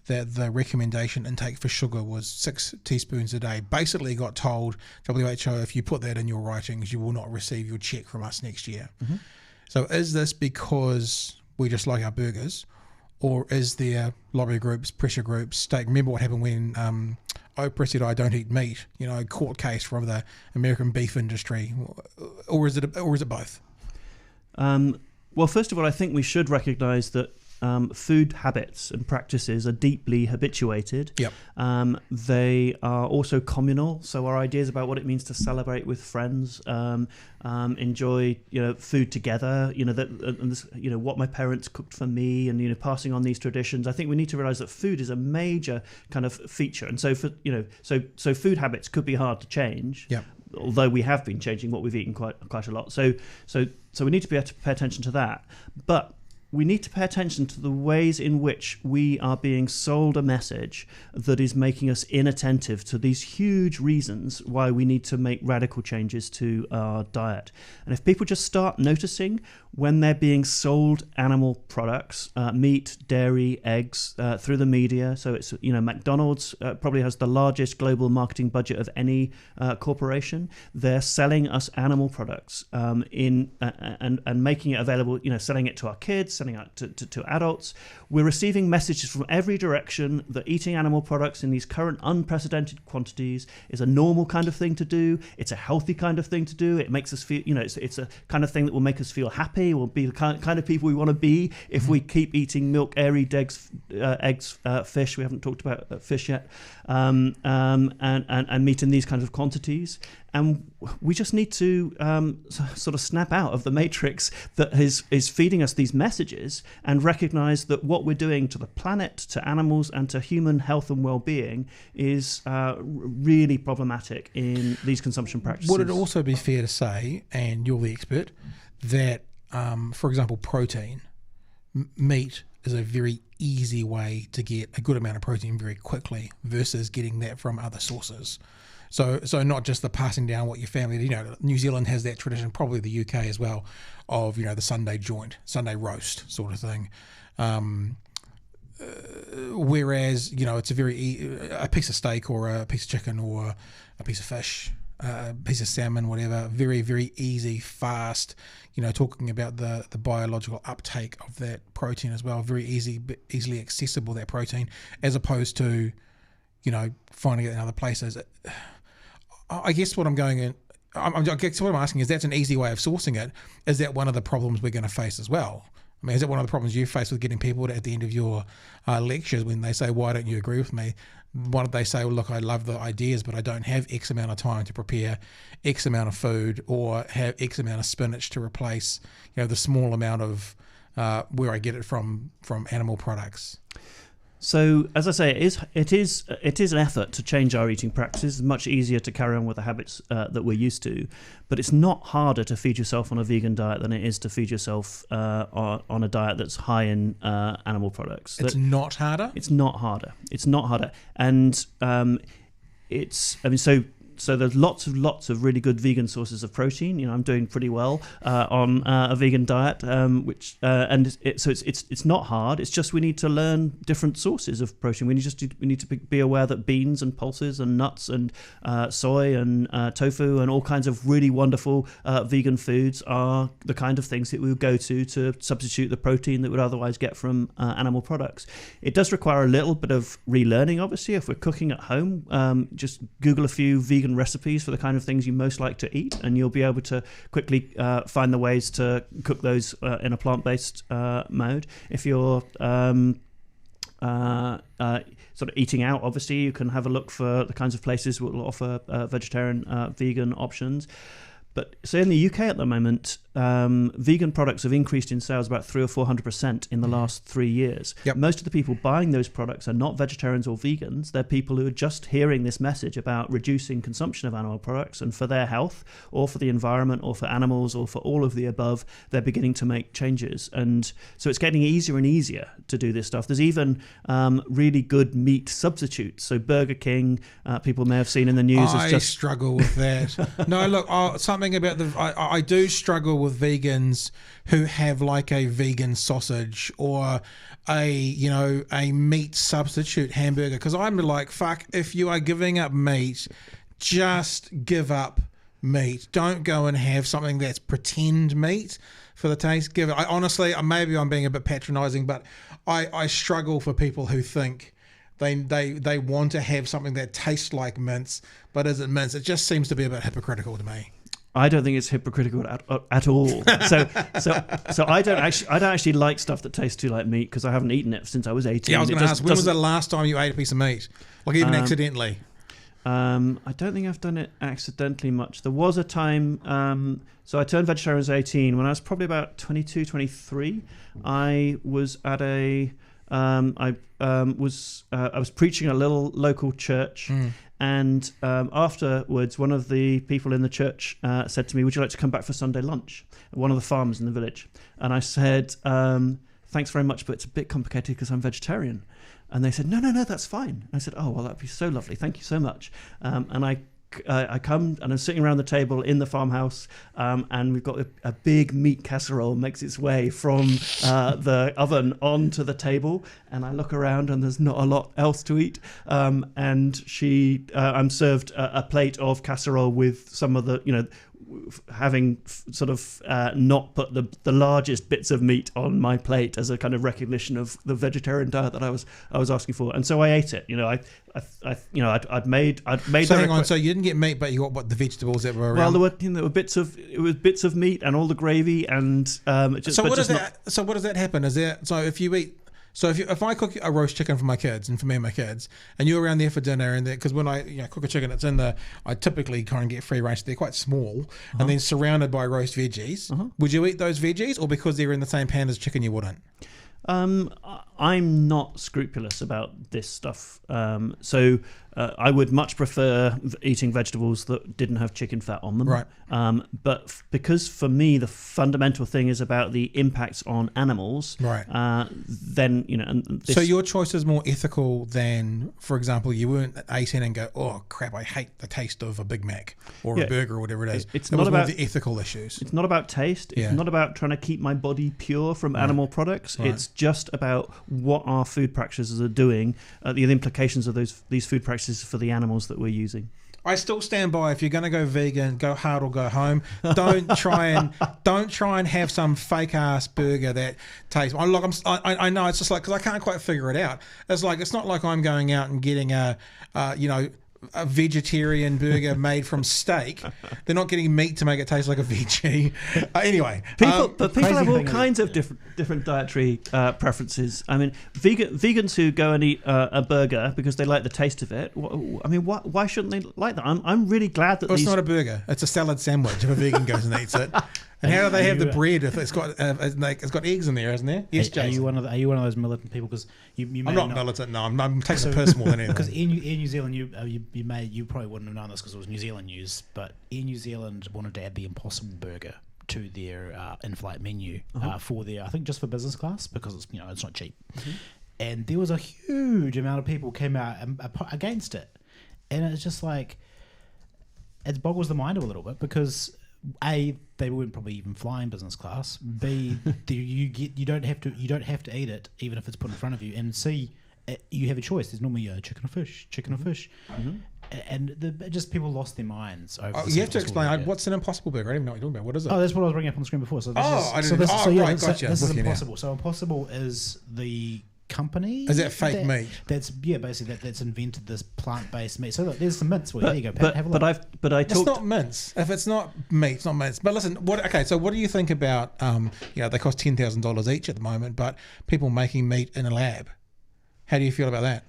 that the recommendation intake for sugar was 6 teaspoons a day. Basically got told, WHO, if you put that in your writings, you will not receive your check from us next year. So is this because we just like our burgers, or is there lobby groups, pressure groups, remember what happened when Oprah said, I don't eat meat, court case from the American beef industry, or is it both? Well, first of all, I think we should recognise that food habits and practices are deeply habituated. Yep. They are also communal. So our ideas about what it means to celebrate with friends, enjoy food together, what my parents cooked for me, and passing on these traditions. I think we need to realise that food is a major kind of feature, and so so food habits could be hard to change. Yep. Although we have been changing what we've eaten quite a lot. So we need to be able to pay attention to that. But we need to pay attention to the ways in which we are being sold a message that is making us inattentive to these huge reasons why we need to make radical changes to our diet. And if people just start noticing when they're being sold animal products, meat, dairy, eggs, through the media, so it's, McDonald's probably has the largest global marketing budget of any corporation. They're selling us animal products and making it available, selling it to our kids, sending out to adults. We're receiving messages from every direction that eating animal products in these current unprecedented quantities is a normal kind of thing to do. It's a healthy kind of thing to do. It makes us feel, it's a kind of thing that will make us feel happy. We'll be the kind of people we want to be if we keep eating milk, airy eggs, fish. We haven't talked about fish yet, and meat in these kinds of quantities. And we just need to sort of snap out of the matrix that is feeding us these messages and recognize that what we're doing to the planet, to animals, and to human health and well-being is really problematic in these consumption practices. Would it also be fair to say, and you're the expert, that, for example, protein, meat is a very easy way to get a good amount of protein very quickly versus getting that from other sources? So not just the passing down what your family, New Zealand has that tradition, probably the UK as well, of, the Sunday joint, Sunday roast sort of thing. Whereas, it's a piece of steak or a piece of chicken or a piece of fish, a piece of salmon, whatever, very, very easy, fast, talking about the biological uptake of that protein as well, very easily accessible, that protein, as opposed to, finding it in other places. I guess what I'm asking is, that's an easy way of sourcing it. Is that one of the problems we're going to face as well? I mean, is that one of the problems you face with getting people to, at the end of your lectures, when they say, why don't you agree with me? Why don't they say, well, look, I love the ideas, but I don't have X amount of time to prepare X amount of food or have X amount of spinach to replace, the small amount of where I get it from animal products? So, as I say, it is an effort to change our eating practices. It's much easier to carry on with the habits that we're used to, but it's not harder to feed yourself on a vegan diet than it is to feed yourself on a diet that's high in animal products. It's not harder? It's not harder. It's not harder. And so there's lots of really good vegan sources of protein. I'm doing pretty well on a vegan diet, it's not hard. It's just we need to learn different sources of protein. We need to be aware that beans and pulses and nuts and soy and tofu and all kinds of really wonderful vegan foods are the kind of things that we would go to substitute the protein that we'd otherwise get from animal products. It does require a little bit of relearning, obviously. If we're cooking at home, just Google a few vegan recipes for the kind of things you most like to eat, and you'll be able to quickly find the ways to cook those in a plant-based mode. If you're sort of eating out, obviously you can have a look for the kinds of places that will offer vegetarian, vegan options. But so in the UK at the moment, vegan products have increased in sales about 300 or 400% in the last 3 years. Yep. Most of the people buying those products are not vegetarians or vegans. They're people who are just hearing this message about reducing consumption of animal products, and for their health or for the environment or for animals or for all of the above, they're beginning to make changes. And so it's getting easier and easier to do this stuff. There's even really good meat substitutes. So Burger King, people may have seen in the news. I struggle with that. No, look, something about I do struggle with vegans who have like a vegan sausage or a meat substitute hamburger, because I'm like, fuck, if you are giving up meat, just give up meat. Don't go and have something that's pretend meat for the taste. I honestly, maybe I'm being a bit patronizing, but I struggle for people who think they want to have something that tastes like mince but isn't mince. It just seems to be a bit hypocritical to me. I don't think it's hypocritical at all. So I don't actually like stuff that tastes too like meat, because I haven't eaten it since I was 18. Yeah, I was going to ask, when was the last time you ate a piece of meat? Like even accidentally? I don't think I've done it accidentally much. There was a time, so I turned vegetarian as 18. When I was probably about 22, 23, I was at I was preaching at a little local church. And afterwards, one of the people in the church said to me, would you like to come back for Sunday lunch? One of the farmers in the village. And I said, thanks very much, but it's a bit complicated because I'm vegetarian. And they said, no, that's fine. And I said, oh, well, that'd be so lovely. Thank you so much. And I come and I'm sitting around the table in the farmhouse, and we've got a big meat casserole makes its way from the oven onto the table, and I look around and there's not a lot else to eat, and I'm served a plate of casserole with some of the having sort of not put the largest bits of meat on my plate as a kind of recognition of the vegetarian diet that I was asking for, and so I ate it. I'd made. So hang on, so you didn't get meat, but you got what, the vegetables that were around? Well, there were bits of meat and all the gravy and. So what does that happen? Is there if you eat? So if I cook a roast chicken for my kids and for me and my kids, and you're around there for dinner, and because when I cook a chicken, it's I typically kind of get free range. They're quite small, and then surrounded by roast veggies. Would you eat those veggies, or because they're in the same pan as chicken, you wouldn't? I'm not scrupulous about this stuff, so I would much prefer eating vegetables that didn't have chicken fat on them. Right. But because for me the fundamental thing is about the impacts on animals. Right. Then so your choice is more ethical than, for example, you weren't 18 and go, oh crap, I hate the taste of a Big Mac or a burger or whatever it is. It's not not about the ethical issues. It's not about taste. It's not about trying to keep my body pure from animal products. Right. It's just about what our food practices are doing, the implications of these food practices for the animals that we're using. I still stand by, if you're going to go vegan, go hard or go home. Don't try and have some fake ass burger that tastes. I know it's just like, because I can't quite figure it out. It's not like I'm going out and getting a vegetarian burger made from steak. They're not getting meat to make it taste like a veggie. Anyway, people have all kinds of different dietary preferences. I mean, vegans who go and eat a burger because they like the taste of it. I mean, why shouldn't they like that? I'm really glad that it's not a burger. It's a salad sandwich if a vegan goes and eats it. And how do they have the bread if it's got eggs in there, isn't there? Yes, Jason. Are you one of those militant people? Because you I'm not militant. No, I'm taking it personal than anything. Because in New Zealand, you probably wouldn't have known this because it was New Zealand news, but Air New Zealand wanted to add the Impossible Burger to their in-flight menu for their, I think, just for business class, because it's not cheap. And there was a huge amount of people came out against it, and it's just like it boggles the mind a little bit because A, they weren't probably even flying business class. B, you don't have to eat it even if it's put in front of you. And C, you have a choice. There's normally chicken or fish, and just people lost their minds over. You have to explain what's an Impossible Burger. I don't even know what you're talking about. What is it? Oh, that's what I was bringing up on the screen before. So this This is Impossible. So Impossible is the company. Is that fake meat? That's basically that's invented this plant-based meat. So look, there's some mince. There you go, Pat. Have a look. It's not mince. If it's not meat, it's not mince. But listen, so what do you think about? They cost $10,000 each at the moment, but people making meat in a lab. How do you feel about that?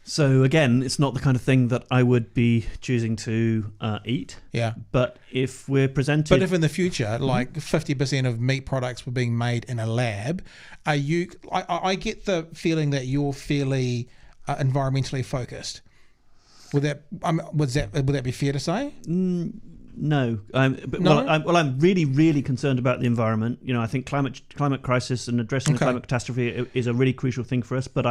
So again, it's not the kind of thing that I would be choosing to eat. Yeah. But if we're presented... But if in the future, like 50% of meat products were being made in a lab, are you... I get the feeling that you're fairly environmentally focused. Would that be fair to say? No. I'm really, really concerned about the environment. I think climate crisis and addressing the climate catastrophe is a really crucial thing for us. But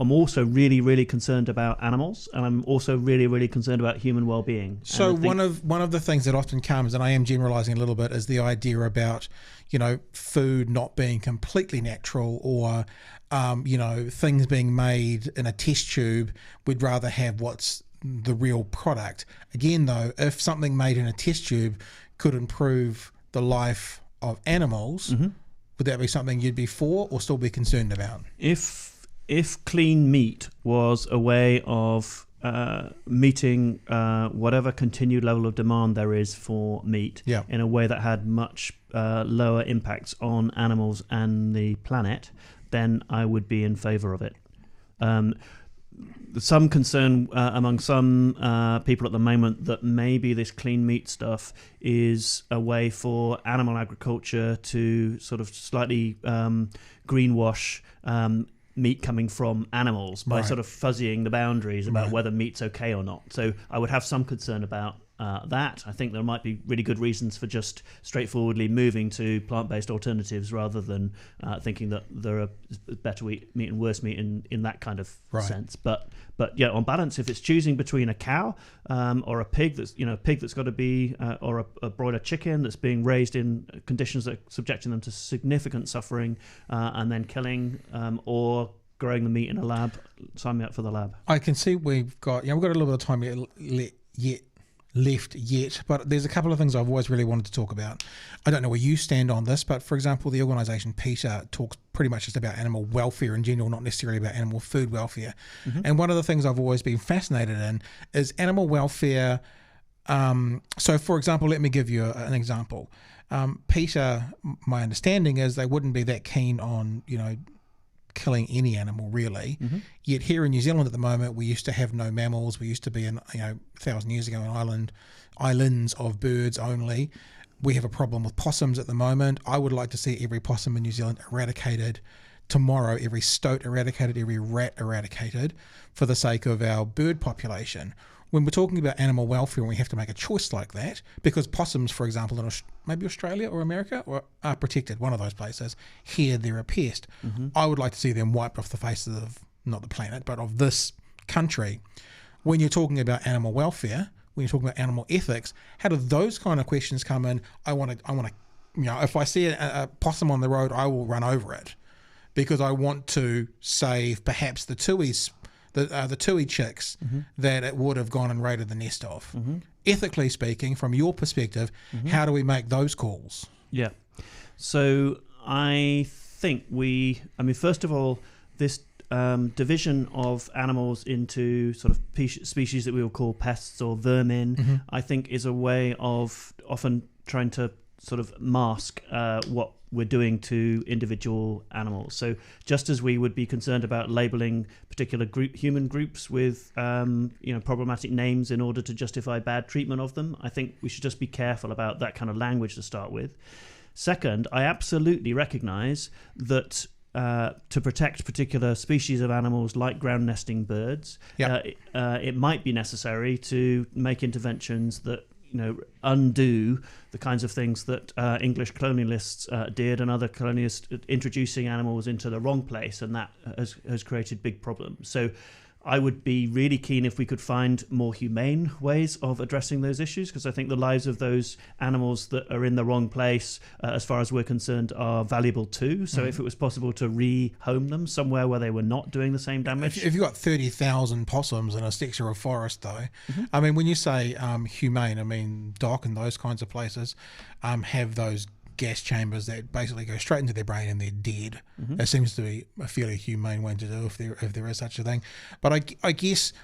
I'm also really, really concerned about animals, and I'm also really, really concerned about human well-being. So one of the things that often comes, and I am generalising a little bit, is the idea about food not being completely natural, or things being made in a test tube. We'd rather have what's the real product. Again, though, if something made in a test tube could improve the life of animals, would that be something you'd be for or still be concerned about? If clean meat was a way of meeting whatever continued level of demand there is for meat in a way that had much lower impacts on animals and the planet, then I would be in favour of it. Some concern among some people at the moment that maybe this clean meat stuff is a way for animal agriculture to sort of slightly greenwash meat coming from animals by sort of fuzzying the boundaries about whether meat's okay or not. So I would have some concern about that. I think there might be really good reasons for just straightforwardly moving to plant-based alternatives rather than thinking that there are better meat and worse meat in that kind of sense. But yeah, on balance, if it's choosing between a cow or a pig that's got to be or a broiler chicken that's being raised in conditions that are subjecting them to significant suffering and then killing, or growing the meat in a lab, sign me up for the lab. I can see we've got a little bit of time yet left yet, but there's a couple of things I've always really wanted to talk about. I don't know where you stand on this, but for example, the organisation PETA talks pretty much just about animal welfare in general, not necessarily about animal food welfare. And one of the things I've always been fascinated in is animal welfare. So for example, let me give you an example. PETA, my understanding is they wouldn't be that keen on, killing any animal really. Yet here in New Zealand at the moment, we used to have no mammals. We used to be in 1,000 years ago an islands of birds only. We have a problem with possums at the moment. I would like to see every possum in New Zealand eradicated tomorrow, every stoat eradicated, every rat eradicated for the sake of our bird population. When we're talking about animal welfare and we have to make a choice like that, because possums, for example, in maybe Australia or America are protected, one of those places, here they're a pest. I would like to see them wiped off the face of, not the planet, but of this country. When you're talking about animal welfare, when you're talking about animal ethics, how do those kind of questions come in? I want to, if I see a possum on the road, I will run over it because I want to save perhaps the tui chicks that it would have gone and raided the nest of. Ethically speaking, from your perspective, how do we make those calls? Yeah. So I think first of all, this division of animals into sort of species that we will call pests or vermin, I think is a way of often trying to sort of mask what we're doing to individual animals. So just as we would be concerned about labeling particular human groups with problematic names in order to justify bad treatment of them, I think we should just be careful about that kind of language to start with. Second, I absolutely recognize that to protect particular species of animals like ground nesting birds, it might be necessary to make interventions that undo the kinds of things that English colonialists did and other colonialists introducing animals into the wrong place, and that has created big problems. So I would be really keen if we could find more humane ways of addressing those issues, because I think the lives of those animals that are in the wrong place, as far as we're concerned, are valuable too. So if it was possible to rehome them somewhere where they were not doing the same damage. If you've got 30,000 possums in a sector of forest, though, I mean, when you say humane, I mean, Doc and those kinds of places have those gas chambers that basically go straight into their brain and they're dead. It seems to be a fairly humane way to do if there is such a thing. But I guess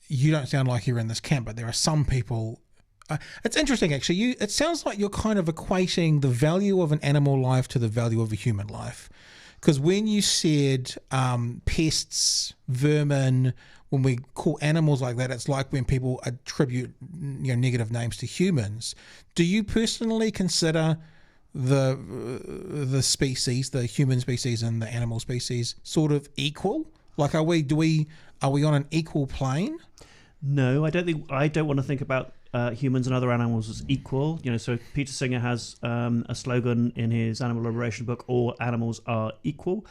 you don't sound like you're in this camp, but there are some people. It's interesting actually. It sounds like you're kind of equating the value of an animal life to the value of a human life. Because when you said pests, vermin, when we call animals like that, it's like when people attribute negative names to humans. Do you personally consider the species, the human species and the animal species, sort of equal? Like, are we on an equal plane? No, I don't want to think about humans and other animals as equal. So Peter Singer has a slogan in his animal liberation book: "All animals are equal."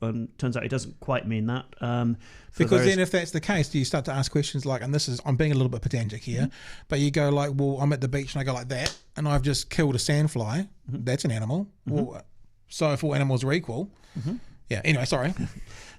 And turns out he doesn't quite mean that. Because then, if that's the case, do you start to ask questions like, and I'm being a little bit pedantic here, but you go like, well, I'm at the beach and I go like that, and I've just killed a sandfly. That's an animal. Well, so if all animals are equal, Anyway, sorry.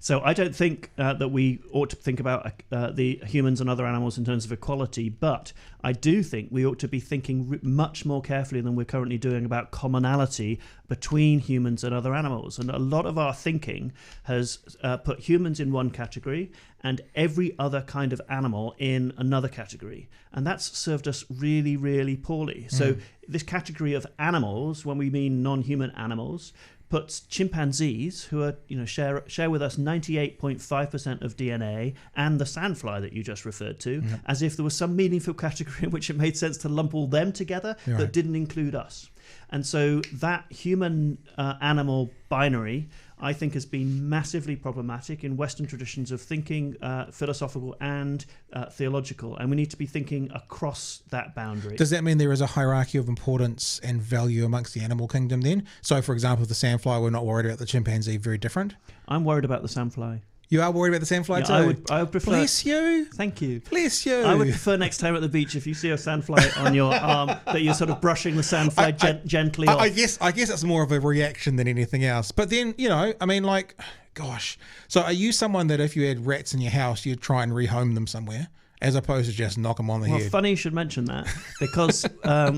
So I don't think that we ought to think about the humans and other animals in terms of equality, but I do think we ought to be thinking much more carefully than we're currently doing about commonality between humans and other animals. And a lot of our thinking has put humans in one category and every other kind of animal in another category. And that's served us really, really poorly. So this category of animals, when we mean non-human animals, puts chimpanzees, who are share with us 98.5% of DNA, and the sandfly that you just referred to, as if there was some meaningful category in which it made sense to lump all them together that didn't include us. And so that human animal binary, I think, has been massively problematic in Western traditions of thinking, philosophical and theological, and we need to be thinking across that boundary. Does that mean there is a hierarchy of importance and value amongst the animal kingdom then? So, for example, the sandfly, we're not worried about the chimpanzee, very different? I'm worried about the sandfly. You are worried about the sandfly too? I would prefer... Bless you. Thank you. Bless you. I would prefer next time at the beach, if you see a sandfly on your arm, that you're sort of brushing the sandfly gently off. I guess it's more of a reaction than anything else. But then, gosh. So are you someone that if you had rats in your house, you'd try and rehome them somewhere? as opposed to just knock them on the Well, head. funny you should mention that because I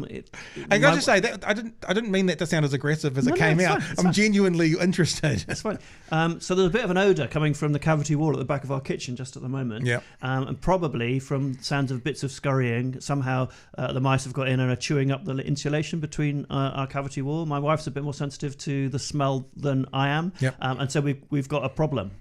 gotta just say that I didn't mean that to sound as aggressive as it came out. I'm genuinely interested. That's fine. So there's a bit of an odour coming from the cavity wall at the back of our kitchen just at the moment. Yeah. And probably from sounds of bits of scurrying, somehow the mice have got in and are chewing up the insulation between our cavity wall. My wife's a bit more sensitive to the smell than I am. Yep. And so we've got a problem.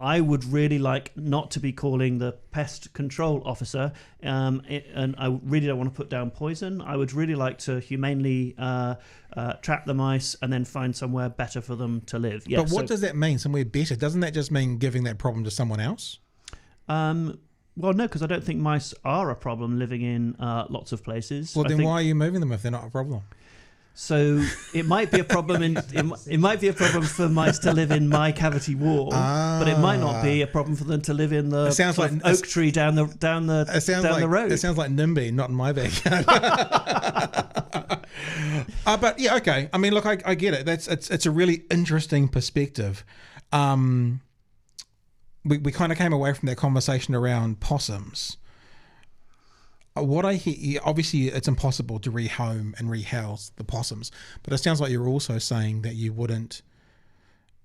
I would really like not to be calling the pest control officer, and I really don't want to put down poison. I would really like to humanely trap the mice and then find somewhere better for them to live. Yeah, but what does that mean, somewhere better? Doesn't that just mean giving that problem to someone else? Well, no, because I don't think mice are a problem living in lots of places. Well, then why are you moving them if they're not a problem? So it might be a problem it might be a problem for mice to live in my cavity wall, but it might not be a problem for them to live in the oak tree down the road. It sounds like NIMBY, not in my backyard. But yeah, okay. I mean, look, I get it. It's a really interesting perspective. We kind of came away from that conversation around possums. What I hear, obviously, it's impossible to rehome and rehouse the possums, but it sounds like you're also saying that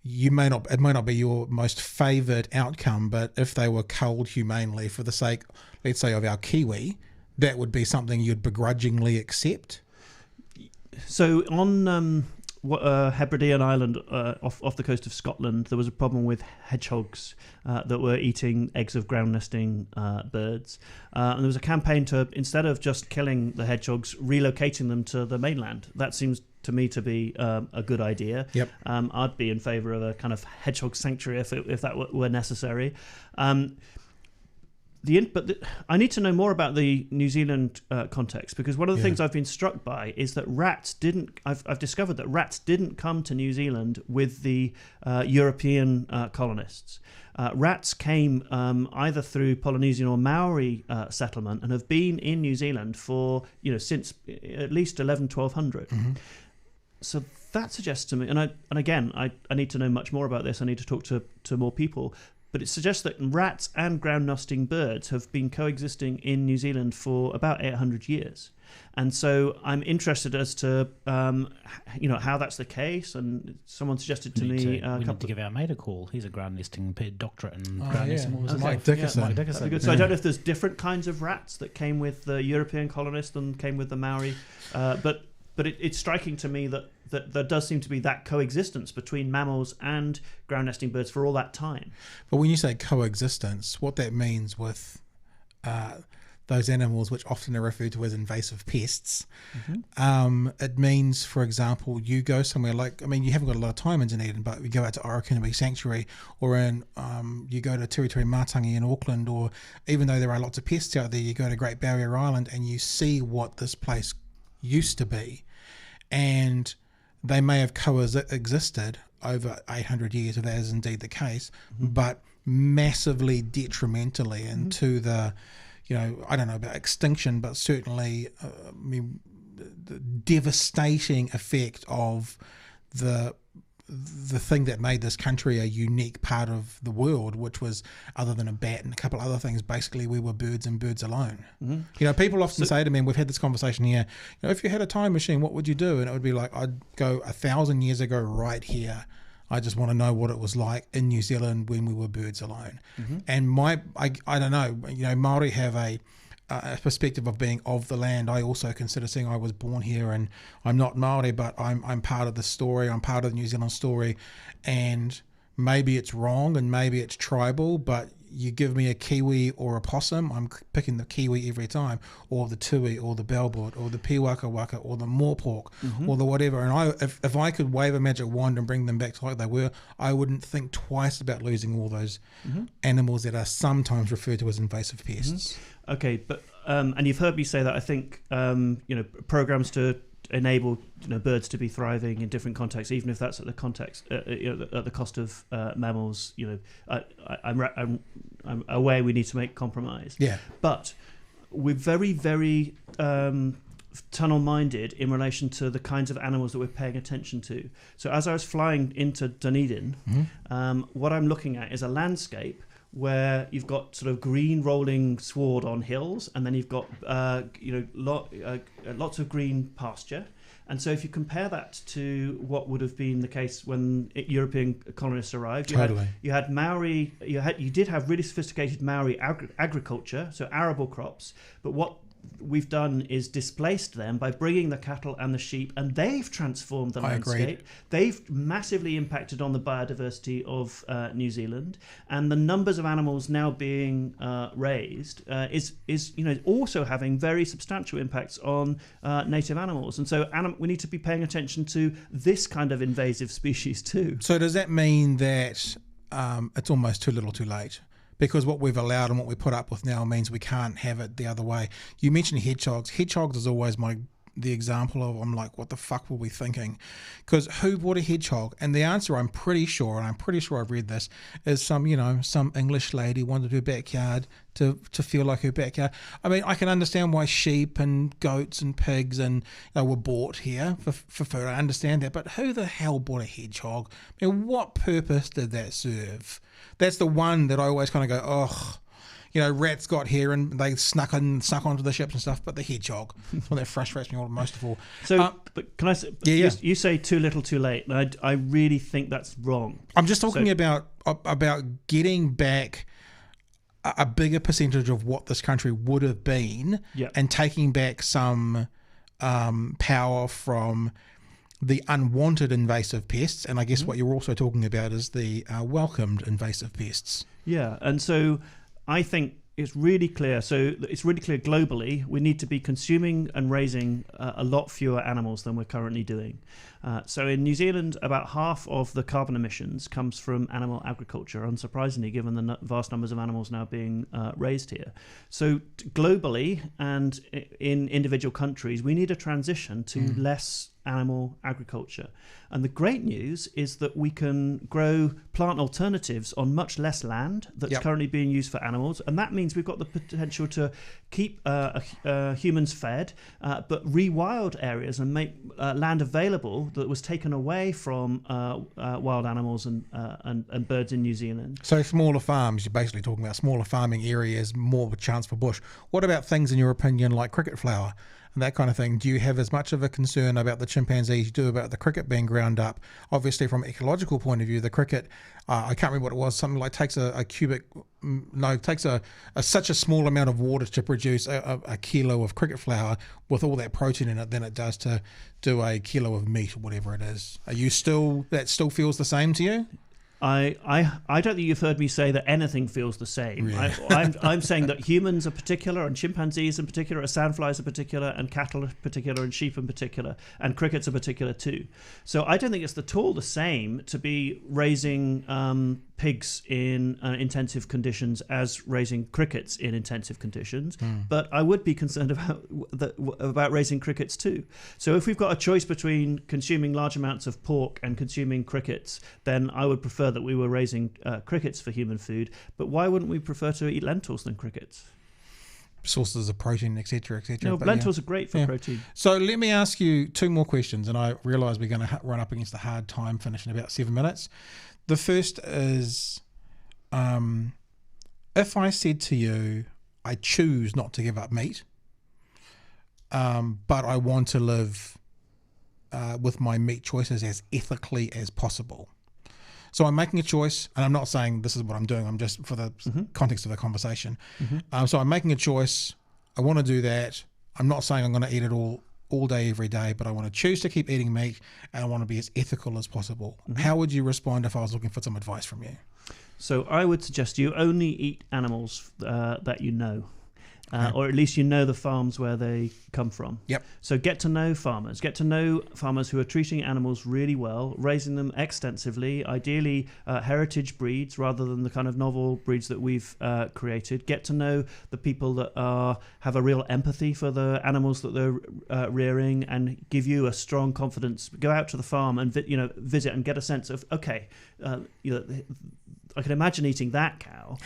it may not be your most favoured outcome, but if they were culled humanely for the sake, let's say, of our kiwi, that would be something you'd begrudgingly accept. So on Hebridean Island off the coast of Scotland, there was a problem with hedgehogs that were eating eggs of ground nesting birds, and there was a campaign to, instead of just killing the hedgehogs, relocating them to the mainland. That seems to me to be a good idea. Yep. I'd be in favour of a kind of hedgehog sanctuary if that were necessary. I need to know more about the New Zealand context, because one of the things I've been struck by is that I've discovered that rats didn't come to New Zealand with the European colonists. Rats came either through Polynesian or Maori settlement and have been in New Zealand for since at least 1200. Mm-hmm. So that suggests to me, and again I need to know much more about this. I need to talk to more people. But it suggests that rats and ground nesting birds have been coexisting in New Zealand for about 800 years. And so I'm interested as to how that's the case. And someone suggested to me we need to give our mate a call. He's a ground nesting doctorate in ground nesting. Mike Dickerson. Good. So I don't know if there's different kinds of rats that came with the European colonists and came with the Maori, but it's striking to me that there does seem to be that coexistence between mammals and ground nesting birds for all that time. But when you say coexistence, what that means with those animals, which often are referred to as invasive pests, it means, for example, you go somewhere you haven't got a lot of time in Dunedin, but you go out to Orokonui Sanctuary, or you go to Tiri Matangi in Auckland, or even though there are lots of pests out there, you go to Great Barrier Island and you see what this place used to be. And they may have coexisted over 800 years, if that is indeed the case, but massively detrimentally into the, I don't know about extinction, but certainly, the devastating effect of the thing that made this country a unique part of the world, which was, other than a bat and a couple other things, basically we were birds and birds alone. People often say to me, and we've had this conversation here, if you had a time machine, what would you do? And it would be like, I'd go 1,000 years ago right here. I just want to know what it was like in New Zealand when we were birds alone. And I don't know, Māori have a perspective of being of the land. I also consider saying I was born here, and I'm not Māori, but I'm part of the story. I'm part of the New Zealand story, and maybe it's wrong and maybe it's tribal, but you give me a kiwi or a possum, I'm picking the kiwi every time, or the tui, or the bellboard, or the piwaka waka, or the moorpork, or the whatever. And if I could wave a magic wand and bring them back to like they were, I wouldn't think twice about losing all those animals that are sometimes referred to as invasive pests. Okay, but and you've heard me say that I think programs to enable birds to be thriving in different contexts, even if that's at the at the cost of mammals. I'm aware we need to make compromise. Yeah, but we're very, very tunnel-minded in relation to the kinds of animals that we're paying attention to. So as I was flying into Dunedin, what I'm looking at is a landscape where you've got sort of green rolling sward on hills, and then you've got lots of green pasture. And so if you compare that to what would have been the case when European colonists arrived, you had Maori, you did have really sophisticated Maori agriculture, so arable crops, but what we've done is displaced them by bringing the cattle and the sheep, and they've transformed the landscape. Agreed. They've massively impacted on the biodiversity of New Zealand, and the numbers of animals now being raised is also having very substantial impacts on native animals. And so we need to be paying attention to this kind of invasive species too. So does that mean that it's almost too little too late? Because what we've allowed and what we put up with now means we can't have it the other way. You mentioned hedgehogs. Hedgehogs is always the example of, I'm like, what the fuck were we thinking? Because who bought a hedgehog? And the answer, I'm pretty sure I've read this, is some English lady wanted her backyard to feel like her backyard. I mean, I can understand why sheep and goats and pigs and were bought here for food. I understand that. But who the hell bought a hedgehog? I mean, what purpose did that serve? That's the one that I always kind of go, oh, rats got here and they snuck onto the ships and stuff, but the hedgehog, that's what that frustrates me most of all. So, but can I say, you say too little too late, and I really think that's wrong. I'm just talking about getting back a bigger percentage of what this country would have been, and taking back some power from the unwanted invasive pests, and I guess what you're also talking about is the welcomed invasive pests. Yeah, and so I think it's really clear. So it's really clear globally, we need to be consuming and raising a lot fewer animals than we're currently doing. So in New Zealand, about half of the carbon emissions comes from animal agriculture, unsurprisingly, given the vast numbers of animals now being raised here. So globally and in individual countries, we need a transition to less animal agriculture. And the great news is that we can grow plant alternatives on much less land that's currently being used for animals. And that means we've got the potential to keep humans fed, but rewild areas and make land available that was taken away from wild animals and birds in New Zealand. So smaller farms, you're basically talking about smaller farming areas, more of a chance for bush. What about things, in your opinion, like cricket flour and that kind of thing? Do you have as much of a concern about the chimpanzees you do about the cricket being ground up? Obviously, from an ecological point of view, the cricket, I can't remember what it was, something like takes such a small amount of water to produce a kilo of cricket flour with all that protein in it than it does to do a kilo of meat or whatever it is. That still feels the same to you? I don't think you've heard me say that anything feels the same. Really? I'm saying that humans in particular, and chimpanzees in particular, and sandflies in particular, and cattle in particular, and sheep in particular, and crickets in particular too. So I don't think it's at all the same to be raising pigs in intensive conditions as raising crickets in intensive conditions. But I would be concerned about raising crickets too. So if we've got a choice between consuming large amounts of pork and consuming crickets, then I would prefer that we were raising crickets for human food. But why wouldn't we prefer to eat lentils than crickets? Sources of protein, etc., etc. No, lentils are great for protein. So let me ask you two more questions, and I realise we're going to run up against a hard time, finish in about 7 minutes. The first is, if I said to you, I choose not to give up meat, but I want to live with my meat choices as ethically as possible. So I'm making a choice, and I'm not saying this is what I'm doing, I'm just for the context of the conversation. So I'm making a choice, I want to do that. I'm not saying I'm going to eat it all day, every day, but I want to choose to keep eating meat, and I want to be as ethical as possible. How would you respond if I was looking for some advice from you? So I would suggest you only eat animals that you know. Or at least you know the farms where they come from. Yep. So get to know farmers. Get to know farmers who are treating animals really well, raising them extensively, ideally heritage breeds rather than the kind of novel breeds that we've created. Get to know the people that have a real empathy for the animals that they're rearing, and give you a strong confidence. Go out to the farm and visit and get a sense of, okay, I can imagine eating that cow.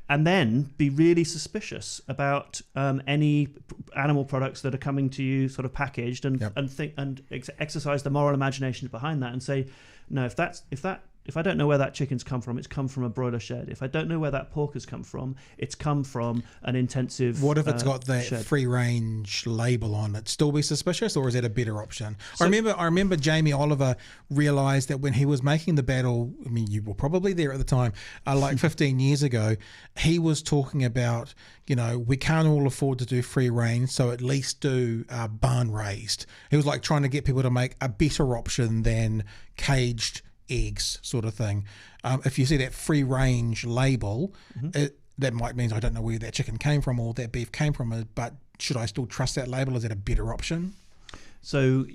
And then be really suspicious about any animal products that are coming to you sort of packaged, and exercise the moral imagination behind that, and say, no, if that if I don't know where that chicken's come from, it's come from a broiler shed. If I don't know where that pork has come from, it's come from an intensive. What if it's got that shed. free range label on it? Still be suspicious, or is that a better option? So, I remember Jamie Oliver realised that when he was making the battle. I mean, you were probably there at the time, like 15 years ago. He was talking about, we can't all afford to do free range, so at least do barn raised. He was like trying to get people to make a better option than caged eggs sort of thing. If you see that free range label, that might mean I don't know where that chicken came from or that beef came from, but should I still trust that label? Is that a better option? So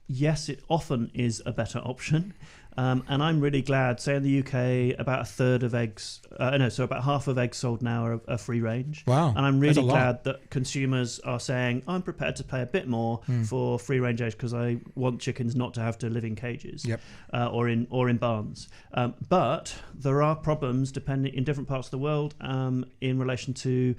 yes, it often is a better option. And I'm really glad, say in the UK, about a third of eggs, about half of eggs sold now are free range. Wow. And I'm really glad that consumers are saying, I'm prepared to pay a bit more for free range eggs because I want chickens not to have to live in cages or in barns. But there are problems depending in different parts of the world in relation to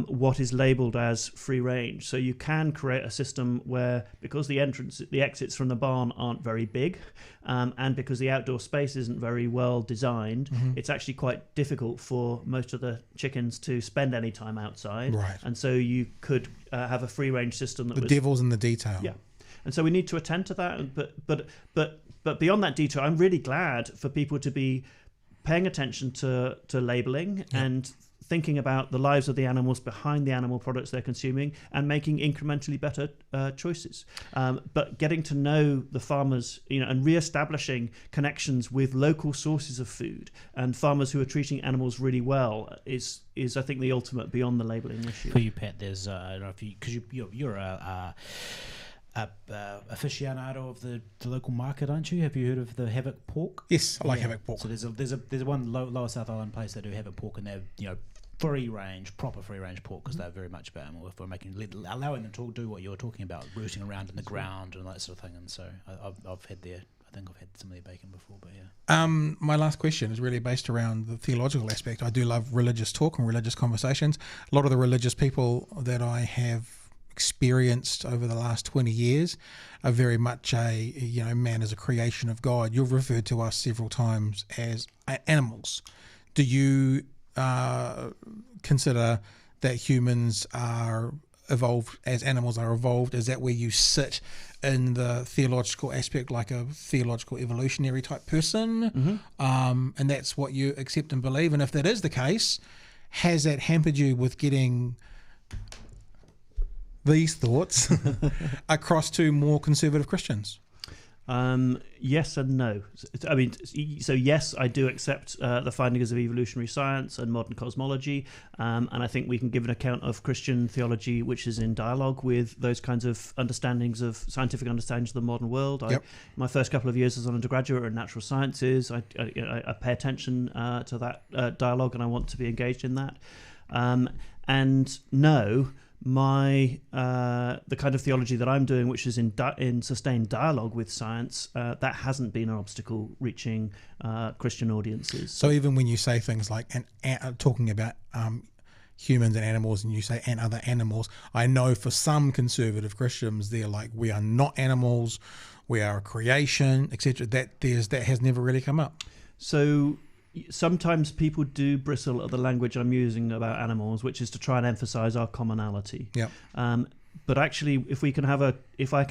what is labelled as free range. So you can create a system where, because the exits from the barn aren't very big, and because the outdoor space isn't very well designed, it's actually quite difficult for most of the chickens to spend any time outside. Right. And so you could have a free range system that the devil's in the detail. Yeah. And so we need to attend to that. But beyond that detail, I'm really glad for people to be paying attention to labelling and thinking about the lives of the animals behind the animal products they're consuming and making incrementally better choices. But getting to know the farmers, and re-establishing connections with local sources of food and farmers who are treating animals really well is I think the ultimate beyond the labelling issue. For you, Pat, there's I don't know if because you're a aficionado of the local market, aren't you? Have you heard of the Havoc pork? Yes, I like Havoc pork. So there's one lower South Island place that do Havoc pork, and they're proper free range pork, because they're very much about animal. If we're allowing them to do what you're talking about, rooting around in the ground and that sort of thing. And so I've had some of their bacon before, but yeah. My last question is really based around the theological aspect. I do love religious talk and religious conversations. A lot of the religious people that I have experienced over the last 20 years are very much man is a creation of God. You've referred to us several times as animals. Do you consider that humans are evolved as animals are evolved? Is that where you sit in the theological aspect, like a theological evolutionary type person? And that's what you accept and believe? And if that is the case, has that hampered you with getting these thoughts across to more conservative Christians? Yes and no. I mean, so yes, I do accept the findings of evolutionary science and modern cosmology, and I think we can give an account of Christian theology which is in dialogue with those kinds of scientific understandings of the modern world. My first couple of years as an undergraduate in natural sciences, I pay attention to that dialogue, and I want to be engaged in that. And no, the kind of theology that I'm doing, which is in sustained dialogue with science, that hasn't been an obstacle reaching Christian audiences. So even when you say things like talking about humans and animals, and you say and other animals, I know for some conservative Christians they're like, we are not animals, we are a creation, etc. That has never really come up. So sometimes people do bristle at the language I'm using about animals, which is to try and emphasize our commonality. But actually, if I can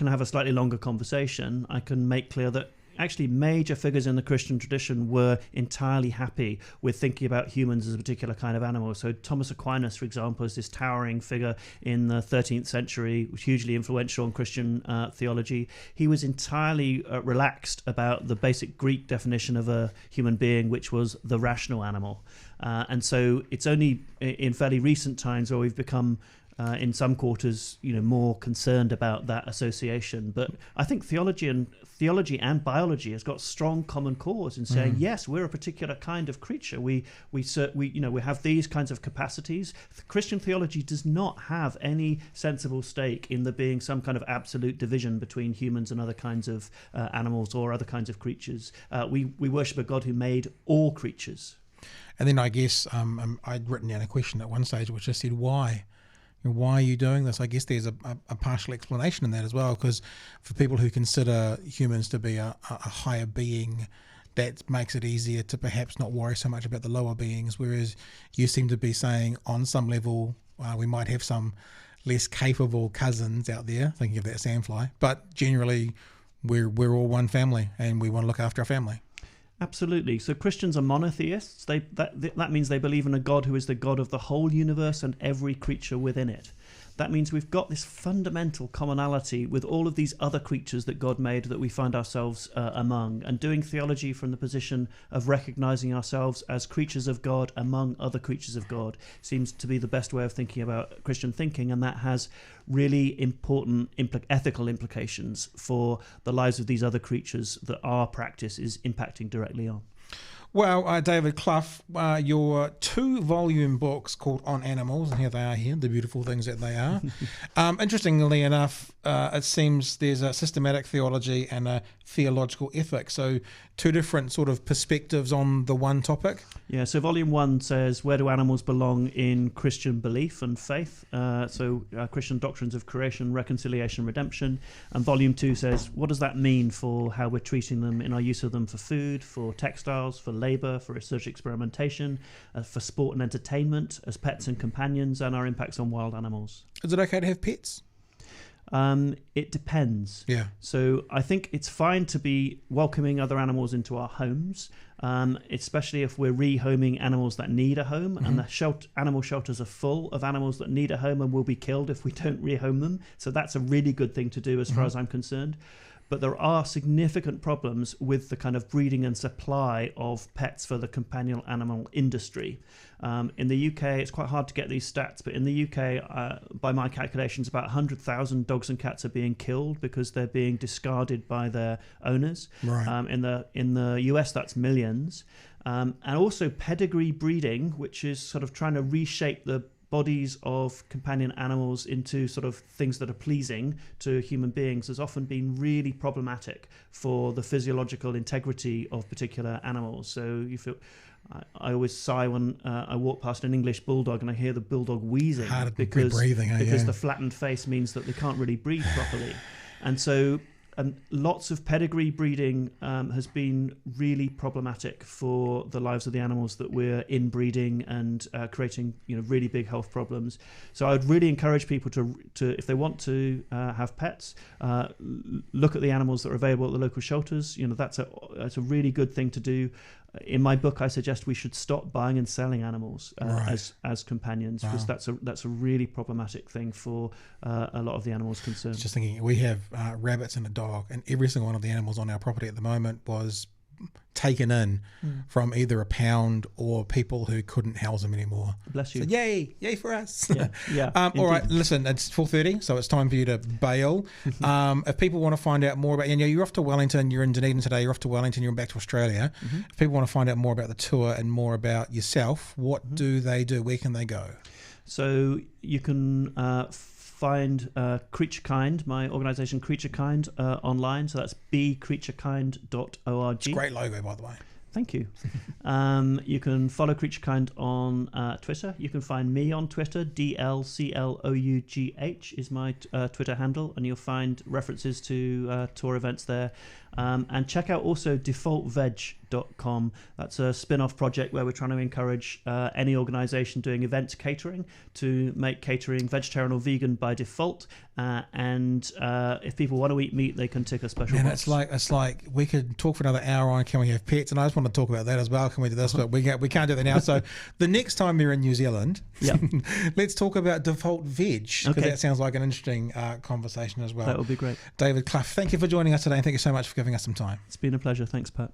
have a slightly longer conversation, I can make clear that actually major figures in the Christian tradition were entirely happy with thinking about humans as a particular kind of animal. So Thomas Aquinas, for example, is this towering figure in the 13th century, hugely influential on Christian theology. He was entirely relaxed about the basic Greek definition of a human being, which was the rational animal. And so it's only in fairly recent times where we've become in some quarters, more concerned about that association. But I think theology and biology has got strong common cause in saying, yes, we're a particular kind of creature. We have these kinds of capacities. Christian theology does not have any sensible stake in there being some kind of absolute division between humans and other kinds of animals or other kinds of creatures. We worship a God who made all creatures. And then I guess I'd written down a question at one stage which just said, why? Why are you doing this? I guess there's a partial explanation in that as well, because for people who consider humans to be a higher being that makes it easier to perhaps not worry so much about the lower beings, whereas you seem to be saying on some level we might have some less capable cousins out there, thinking of that sandfly, but generally we're all one family and we want to look after our family. Absolutely. So Christians are monotheists. That means they believe in a God who is the God of the whole universe and every creature within it. That means we've got this fundamental commonality with all of these other creatures that God made that we find ourselves among. And doing theology from the position of recognizing ourselves as creatures of God among other creatures of God seems to be the best way of thinking about Christian thinking, and that has really important ethical implications for the lives of these other creatures that our practice is impacting directly on. Well, David Clough, your 2-volume books called On Animals, and here they are here, the beautiful things that they are. Interestingly enough, it seems there's a systematic theology and a theological ethic. So 2 different sort of perspectives on the one topic. Yeah, so volume 1 says, where do animals belong in Christian belief and faith? Christian doctrines of creation, reconciliation, redemption. And volume 2 says, what does that mean for how we're treating them in our use of them for food, for textiles, for labour, for research experimentation, for sport and entertainment, as pets and companions, and our impacts on wild animals. Is it okay to have pets? It depends. Yeah. So I think it's fine to be welcoming other animals into our homes, especially if we're rehoming animals that need a home, and the animal shelters are full of animals that need a home and will be killed if we don't rehome them. So that's a really good thing to do as far as I'm concerned. But there are significant problems with the kind of breeding and supply of pets for the companion animal industry. In the UK, it's quite hard to get these stats, but in the UK, by my calculations, about 100,000 dogs and cats are being killed because they're being discarded by their owners. Right. In the US, that's millions. And also pedigree breeding, which is sort of trying to reshape the bodies of companion animals into sort of things that are pleasing to human beings, has often been really problematic for the physiological integrity of particular animals. So you feel, I always sigh when I walk past an English bulldog and I hear the bulldog wheezing because the flattened face means that they can't really breathe properly. And so lots of pedigree breeding has been really problematic for the lives of the animals that we're inbreeding and creating, really big health problems. So I would really encourage people to if they want to have pets, look at the animals that are available at the local shelters. That's a really good thing to do. In my book, I suggest we should stop buying and selling animals as companions, because that's a really problematic thing for a lot of the animals concerned. Just thinking, we have rabbits and a dog, and every single one of the animals on our property at the moment was taken in from either a pound or people who couldn't house them anymore. Bless you. So yay for us. Yeah. All right, listen, it's 4:30, so it's time for you to bail. If people want to find out more about, you're off to Wellington, you're in Dunedin today, you're off to Wellington, you're back to Australia. If people want to find out more about the tour and more about yourself, what do they do? Where can they go? So you can find CreatureKind, my organisation CreatureKind, online. So that's bcreaturekind.org. It's a great logo, by the way. Thank you. You can follow CreatureKind on Twitter. You can find me on Twitter. DLCLOUGH is my Twitter handle, and you'll find references to tour events there. And check out also defaultveg.com. That's a spin-off project where we're trying to encourage any organisation doing event catering to make catering vegetarian or vegan by default. And if people want to eat meat, they can tick a special box. It's like we could talk for another hour on can we have pets, and I just want to talk about that as well. Can we do this? But we can't do that now. So the next time you're in New Zealand, let's talk about default veg, because that sounds like an interesting conversation as well. That would be great. David Clough, thank you for joining us today, and thank you so much for giving us some time. It's been a pleasure. Thanks, Pat.